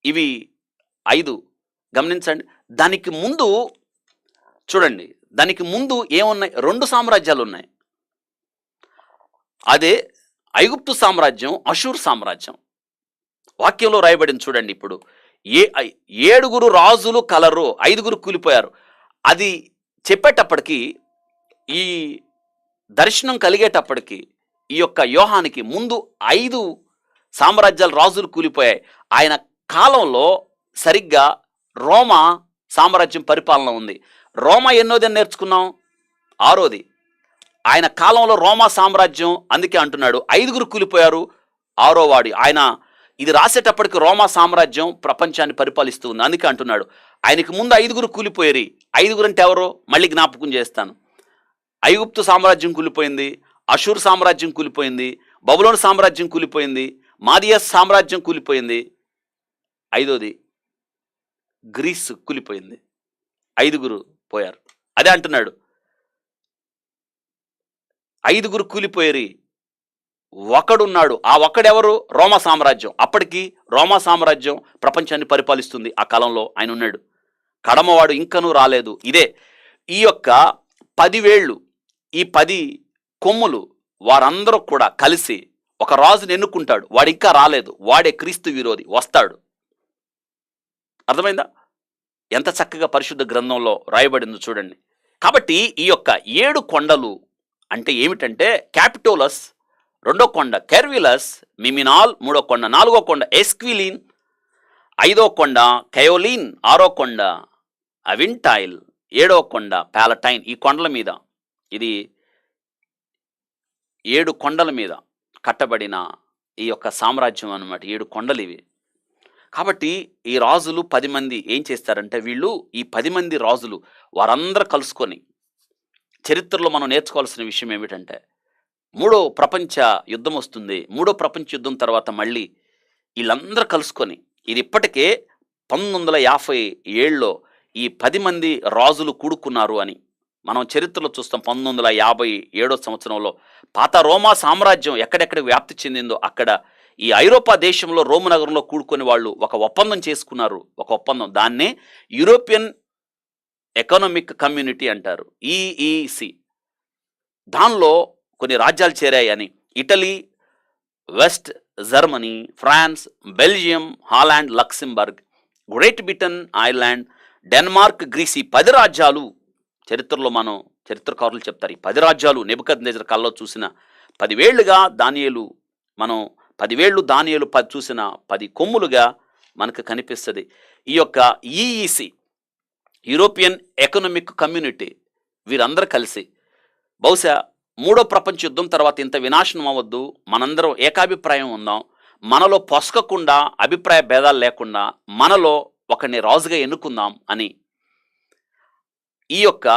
ఇవి 5. గమనించండి, దానికి ముందు చూడండి, దానికి ముందు ఏమున్నాయి? 2 సామ్రాజ్యాలు ఉన్నాయి. అదే ఐగుప్తు సామ్రాజ్యం, అషూర్ సామ్రాజ్యం. వాక్యంలో రాయబడింది చూడండి. ఇప్పుడు 7 రాజులు కలరు, 5 కూలిపోయారు. అది చెప్పేటప్పటికి, ఈ దర్శనం కలిగేటప్పటికి ఈ యొక్క యోహానికి ముందు 5 సామ్రాజ్యాలు, రాజులు కూలిపోయాయి. ఆయన కాలంలో సరిగ్గా రోమా సామ్రాజ్యం పరిపాలన ఉంది. రోమా ఎన్నోది అని నేర్చుకున్నాం? 6వది. ఆయన కాలంలో రోమా సామ్రాజ్యం, అందుకే అంటున్నాడు 5 కూలిపోయారు, 6వ వాడు ఆయన. ఇది రాసేటప్పటికి రోమా సామ్రాజ్యం ప్రపంచాన్ని పరిపాలిస్తూ ఉంది, అందుకే అంటున్నాడు. ఆయనకి ముందు 5 కూలిపోయారు. 5 అంటే ఎవరో మళ్ళీ జ్ఞాపకం చేస్తాను. ఐగుప్తు సామ్రాజ్యం కూలిపోయింది, అషూర్ సామ్రాజ్యం కూలిపోయింది, బబులోను సామ్రాజ్యం కూలిపోయింది, మాదియా సామ్రాజ్యం కూలిపోయింది, 5వది గ్రీస్ కూలిపోయింది. 5 పోయారు. అదే అంటున్నాడు, 5 కూలిపోయారు, ఒకడున్నాడు. ఆ ఒక్కడెవరు? రోమా సామ్రాజ్యం. అప్పటికి రోమా సామ్రాజ్యం ప్రపంచాన్ని పరిపాలిస్తుంది. ఆ కాలంలో ఆయన ఉన్నాడు. కడమవాడు ఇంకనూ రాలేదు. ఇదే ఈ యొక్క 10 వేళ్ళు, ఈ 10 కొమ్ములు, వారందరూ కూడా కలిసి ఒక రాజుని ఎన్నుకుంటాడు. వాడు ఇంకా రాలేదు. వాడే క్రీస్తు విరోధి, వస్తాడు. అర్థమైందా? ఎంత చక్కగా పరిశుద్ధ గ్రంథంలో రాయబడిందో చూడండి. కాబట్టి ఈ యొక్క 7 కొండలు అంటే ఏమిటంటే, క్యాపిటోలస్ రెండో కొండ, కెర్విలస్, మిమినాల్ మూడో కొండ, 4వ కొండ ఎస్క్విలిన్, 5వ కొండ కయోలిన్, 6వ కొండ అవింటైల్, 7వ కొండ పాలటైన్. ఈ కొండల మీద, ఇది 7 కొండల మీద కట్టబడిన ఈ యొక్క సామ్రాజ్యం అన్నమాట. 7 కొండలు ఇవి. కాబట్టి ఈ రాజులు 10 మంది ఏం చేస్తారంటే, వీళ్ళు ఈ 10 మంది రాజులు వారందరూ కలుసుకొని, చరిత్రలో మనం నేర్చుకోవాల్సిన విషయం ఏమిటంటే, 3వ ప్రపంచ యుద్ధం వస్తుంది. 3వ ప్రపంచ యుద్ధం తర్వాత మళ్ళీ వీళ్ళందరూ కలుసుకొని, ఇది ఇప్పటికే 1957లో ఈ 10 మంది రాజులు కూడుకున్నారు అని మనం చరిత్రలో చూస్తాం. 1957వ సంవత్సరంలో పాత రోమా సామ్రాజ్యం ఎక్కడెక్కడ వ్యాప్తి చెందిందో అక్కడ ఈ ఐరోపా దేశంలో రోము నగరంలో కూడుకొని వాళ్ళు ఒక ఒప్పందం చేసుకున్నారు. ఒక ఒప్పందం, దాన్నే యూరోపియన్ ఎకనామిక్ కమ్యూనిటీ అంటారు, ఈఈసి. దానిలో కొన్ని రాజ్యాలు చేరాయని, Italy, West Germany, France, Belgium, Holland, Luxembourg, Great Britain, Ireland, Denmark, Greece, ఈ 10 రాజ్యాలు చరిత్రలో మనం చరిత్రకారులు చెప్తారు. ఈ 10 రాజ్యాలు నెబుకద్నెజర్ కల్లో చూసిన 10 వేళ్లుగా దానియేలు, మనం 10 వేళ్ళు దానియేలు చూసిన 10 కొమ్ములుగా మనకు కనిపిస్తుంది. ఈ యొక్క ఈఈసి, యూరోపియన్ ఎకనామిక్ కమ్యూనిటీ, వీరందరూ కలిసి బహుశా 3వ ప్రపంచ యుద్ధం తర్వాత ఇంత వినాశనం అవ్వద్దు, మనందరం ఏకాభిప్రాయం ఉందాం, మనలో పొసకకుండా, అభిప్రాయ భేదాలు లేకుండా మనలో ఒకరిని రాజుగా ఎన్నుకుందాం అని ఈ యొక్క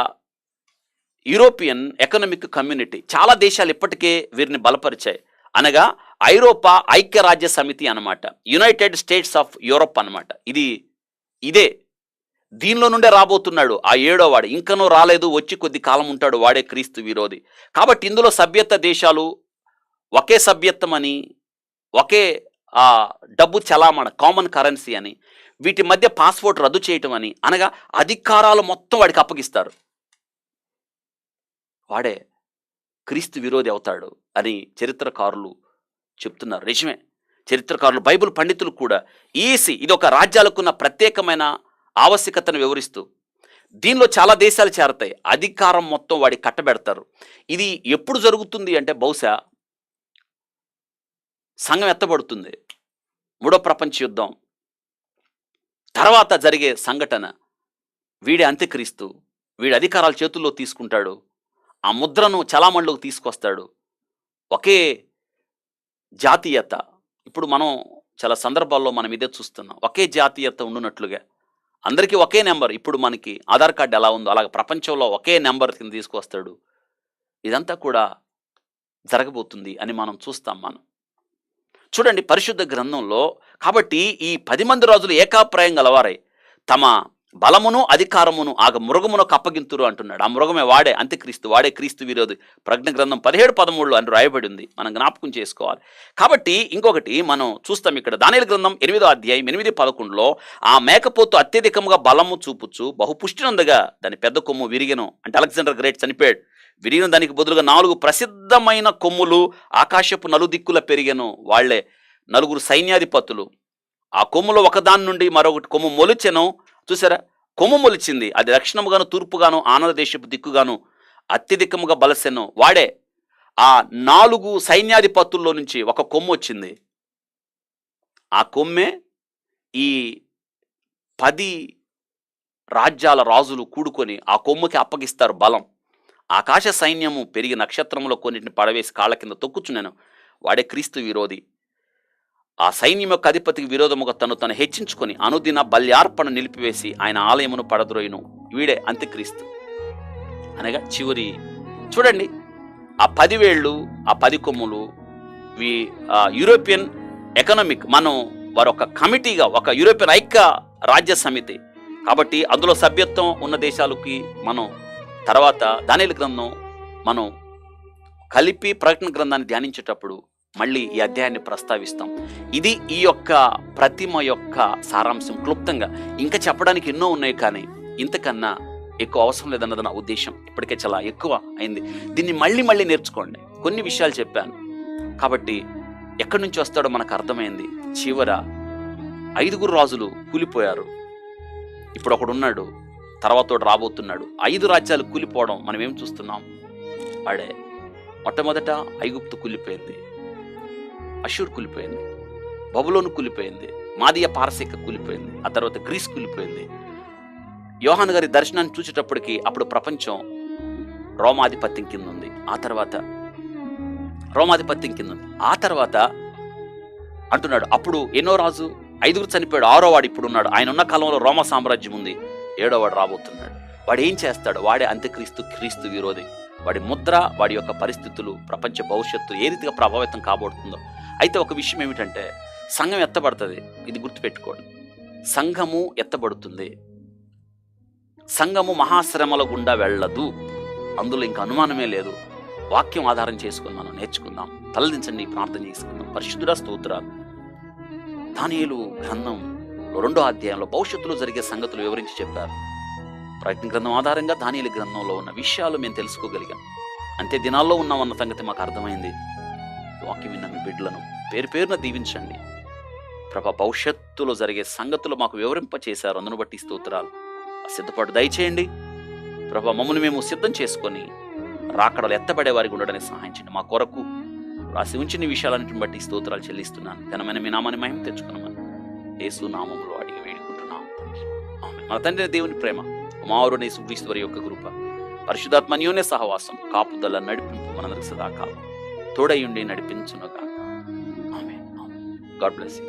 యూరోపియన్ ఎకనామిక్ కమ్యూనిటీ, చాలా దేశాలు ఇప్పటికే వీరిని బలపరిచాయి. అనగా ఐరోపా ఐక్యరాజ్య సమితి అన్నమాట, యునైటెడ్ స్టేట్స్ ఆఫ్ యూరోప్ అన్నమాట. ఇదే దీనిలో నుండే రాబోతున్నాడు ఆ 7వ వాడు. ఇంకనూ రాలేదు, వచ్చి కొద్ది కాలం ఉంటాడు, వాడే క్రీస్తు విరోధి. కాబట్టి ఇందులో సభ్యత్వ దేశాలు ఒకే సభ్యత్వం అని, ఒకే డబ్బు చలామణ, కామన్ కరెన్సీ అని, వీటి మధ్య పాస్పోర్ట్ రద్దు చేయటం అని, అనగా అధికారాలు మొత్తం వాడికి అప్పగిస్తారు. వాడే క్రీస్తు విరోధి అవుతాడు అని చరిత్రకారులు చెప్తున్నారు. నిజమే, చరిత్రకారులు, బైబిల్ పండితులు కూడా ఇది ఒక రాజ్యాలకున్న ప్రత్యేకమైన ఆవశ్యకతను వివరిస్తూ, దీనిలో చాలా దేశాలు చేరతాయి, అధికారం మొత్తం వాడికి కట్టబెడతారు. ఇది ఎప్పుడు జరుగుతుంది అంటే, బహుశా సంఘం ఎత్తబడుతుంది, 3వ ప్రపంచ యుద్ధం తర్వాత జరిగే సంఘటన. వీడి అంత్యక్రీస్తు, వీడి అధికారాల చేతుల్లో తీసుకుంటాడు, ఆ ముద్రను చలామణిలోకి తీసుకొస్తాడు. ఒకే జాతీయత, ఇప్పుడు మనం చాలా సందర్భాల్లో మనం ఇదే చూస్తున్నాం, ఒకే జాతీయత ఉండునట్లుగా అందరికీ ఒకే నెంబర్. ఇప్పుడు మనకి ఆధార్ కార్డు ఎలా ఉందో అలాగే ప్రపంచంలో ఒకే నెంబర్ కింద తీసుకొస్తాడు. ఇదంతా కూడా జరగబోతుంది అని మనం చూస్తాం. మనం చూడండి పరిశుద్ధ గ్రంథంలో. కాబట్టి ఈ 10 మంది రాజులు ఏకాప్రాయం గలవారై తమ బలమును అధికారమును మృగమునకు అప్పగింతురు అంటున్నాడు. ఆ మృగమే వాడే అంత్యక్రీస్తు, వాడే క్రీస్తు విరోధి. ప్రజ్ఞ గ్రంథం 17:13 అని రాయబడి ఉంది, మనం జ్ఞాపకం చేసుకోవాలి. కాబట్టి ఇంకొకటి మనం చూస్తాం ఇక్కడ దానియేలు గ్రంథం 8వ అధ్యాయం 8-11లో, ఆ మేకపోతు అత్యధికంగా బలము చూపుచు బహుపుష్టినందుగా దాని పెద్ద కొమ్ము విరిగెను. అంటే అలెగ్జాండర్ గ్రేట్ చనిపోయాడు. విరిగిన దానికి బదులుగా 4 ప్రసిద్ధమైన కొమ్ములు ఆకాశపు నలుదిక్కుల పెరిగెను. వాళ్లే 4 సైన్యాధిపతులు. ఆ కొమ్ములో ఒకదాని నుండి మరొకటి కొమ్ము మొలిచెను. చూసారా, కొమ్ము మొలిచింది, అది దక్షిణముగాను తూర్పుగాను ఆనంద దేశపు దిక్కుగాను అత్యధికముగా బలసెను. వాడే ఆ 4 సైన్యాధిపతుల్లో నుంచి ఒక కొమ్ము వచ్చింది. ఆ కొమ్మే ఈ 10 రాజ్యాల రాజులు కూడుకొని ఆ కొమ్ముకి అప్పగిస్తారు బలం. ఆకాశ సైన్యము పెరిగి నక్షత్రంలో కొన్నిటిని పడవేసి కాళ్ళ కింద తొక్కుచున్నాను. వాడే క్రీస్తు విరోధి. ఆ సైన్యం యొక్క అధిపతికి విరోధముగా తను హెచ్చించుకొని అనుదిన బల్యార్పణ నిలిపివేసి ఆయన ఆలయమును పడద్రోయును. వీడే అంత్యక్రీస్తు అనగా చివరి. చూడండి, ఆ 10 వేళ్ళు, ఆ 10 కొమ్ములు, యూరోపియన్ ఎకనామిక్, మనం వారు ఒక కమిటీగా, ఒక యూరోపియన్ ఐక్య రాజ్య సమితి. కాబట్టి అందులో సభ్యత్వం ఉన్న దేశాలకి మనం తర్వాత దానియేలు గ్రంథం మనం కలిపి ప్రకటన గ్రంథాన్ని ధ్యానించేటప్పుడు మళ్ళీ ఈ అధ్యాయాన్ని ప్రస్తావిస్తాం. ఇది ఈ యొక్క ప్రతిమ యొక్క సారాంశం క్లుప్తంగా. ఇంకా చెప్పడానికి ఎన్నో ఉన్నాయి, కానీ ఇంతకన్నా ఎక్కువ అవసరం లేదన్నది నా ఉద్దేశం. ఇప్పటికే చాలా ఎక్కువ అయింది. దీన్ని మళ్ళీ మళ్ళీ నేర్చుకోండి. కొన్ని విషయాలు చెప్పాను కాబట్టి ఎక్కడి నుంచి వస్తాడో మనకు అర్థమైంది. చివర 5 రాజులు కూలిపోయారు. ఇప్పుడు ఒకడున్నాడు, తర్వాత రాబోతున్నాడు. 5 రాజ్యాలు కూలిపోవడం మనం ఏం చూస్తున్నాం? వాడే. మొట్టమొదట ఐగుప్తు కూలిపోయింది, అషూర్ కూలిపోయింది, బబులోను కూలిపోయింది, మాదియ పారసీక కూలిపోయింది, ఆ తర్వాత గ్రీస్ కూలిపోయింది. యోహాను గారి దర్శనాన్ని చూసేటప్పటికి అప్పుడు ప్రపంచం రోమాధిపత్యం కింద ఉంది. ఆ తర్వాత అంటున్నాడు అప్పుడు ఎన్నో రాజు 5 చనిపోయాడు, 6వ వాడు ఇప్పుడు ఉన్నాడు. ఆయన ఉన్న కాలంలో రోమా సామ్రాజ్యం ఉంది. 7వ వాడు రాబోతున్నాడు. వాడు ఏం చేస్తాడు? వాడే అంత్యక్రీస్తు, క్రీస్తు విరోధి. వాడి ముద్ర, వాడి యొక్క పరిస్థితులు, ప్రపంచ భవిష్యత్తు ఏ రీతిగా ప్రభావితం కాబోతుందో. అయితే ఒక విషయం ఏమిటంటే, సంఘం ఎత్తబడుతుంది. ఇది గుర్తుపెట్టుకోండి. సంఘము ఎత్తబడుతుంది. సంఘము మహాశ్రమల గుండా వెళ్ళదు. అందులో ఇంకా అనుమానమే లేదు. వాక్యం ఆధారం చేసుకుని మనం నేర్చుకుందాం. తలదించండి, ప్రార్థన చేసుకుందాం. పరిశుద్ధుడా స్తోత్రాలు. దానియేలు గ్రంథం 2వ అధ్యాయంలో భవిష్యత్తులో జరిగే సంగతులు వివరించి చెప్పారు. ప్రకటన గ్రంథం ఆధారంగా దానియేలు గ్రంథంలో ఉన్న విషయాలు మేము తెలుసుకోగలిగాం. అంతే దినాల్లో ఉన్నామన్న సంగతి మాకు అర్థమైంది. వాక్యం విన్న మీ బిడ్డలను పేరు పేరున దీవించండి ప్రభా. భవిష్యత్తులో జరిగే సంగతులు మాకు వివరింపచేశారు. అందును బట్టి స్తోత్రాలు. సిద్ధపాటు దయచేయండి ప్రభా. మమ్మల్ని మేము సిద్ధం చేసుకొని రాకడలు ఎత్తబడే వారికి ఉండడానికి సహాయం చేయండి. మా కొరకు రాసి ఉంచిన విషయాలన్నింటిని బట్టి స్తోత్రాలు చెల్లిస్తున్నాను. ఘనమైన మీ నామాన్ని మహిమ తెచ్చుకున్నామని యేసు నామములో అడిగి వేడుకుంటున్నాం. మన తండ్రి దేవుని ప్రేమ, కుమారుని యేసుక్రీస్తు వారి యొక్క కృప, పరిశుద్ధాత్మ అన్యోన్య సహవాసం, కాపుదల, నడిపింపు మనందరికి సదాకాలం తోడయుండి నడిపించునుగాక. ఆమేన్. God bless you.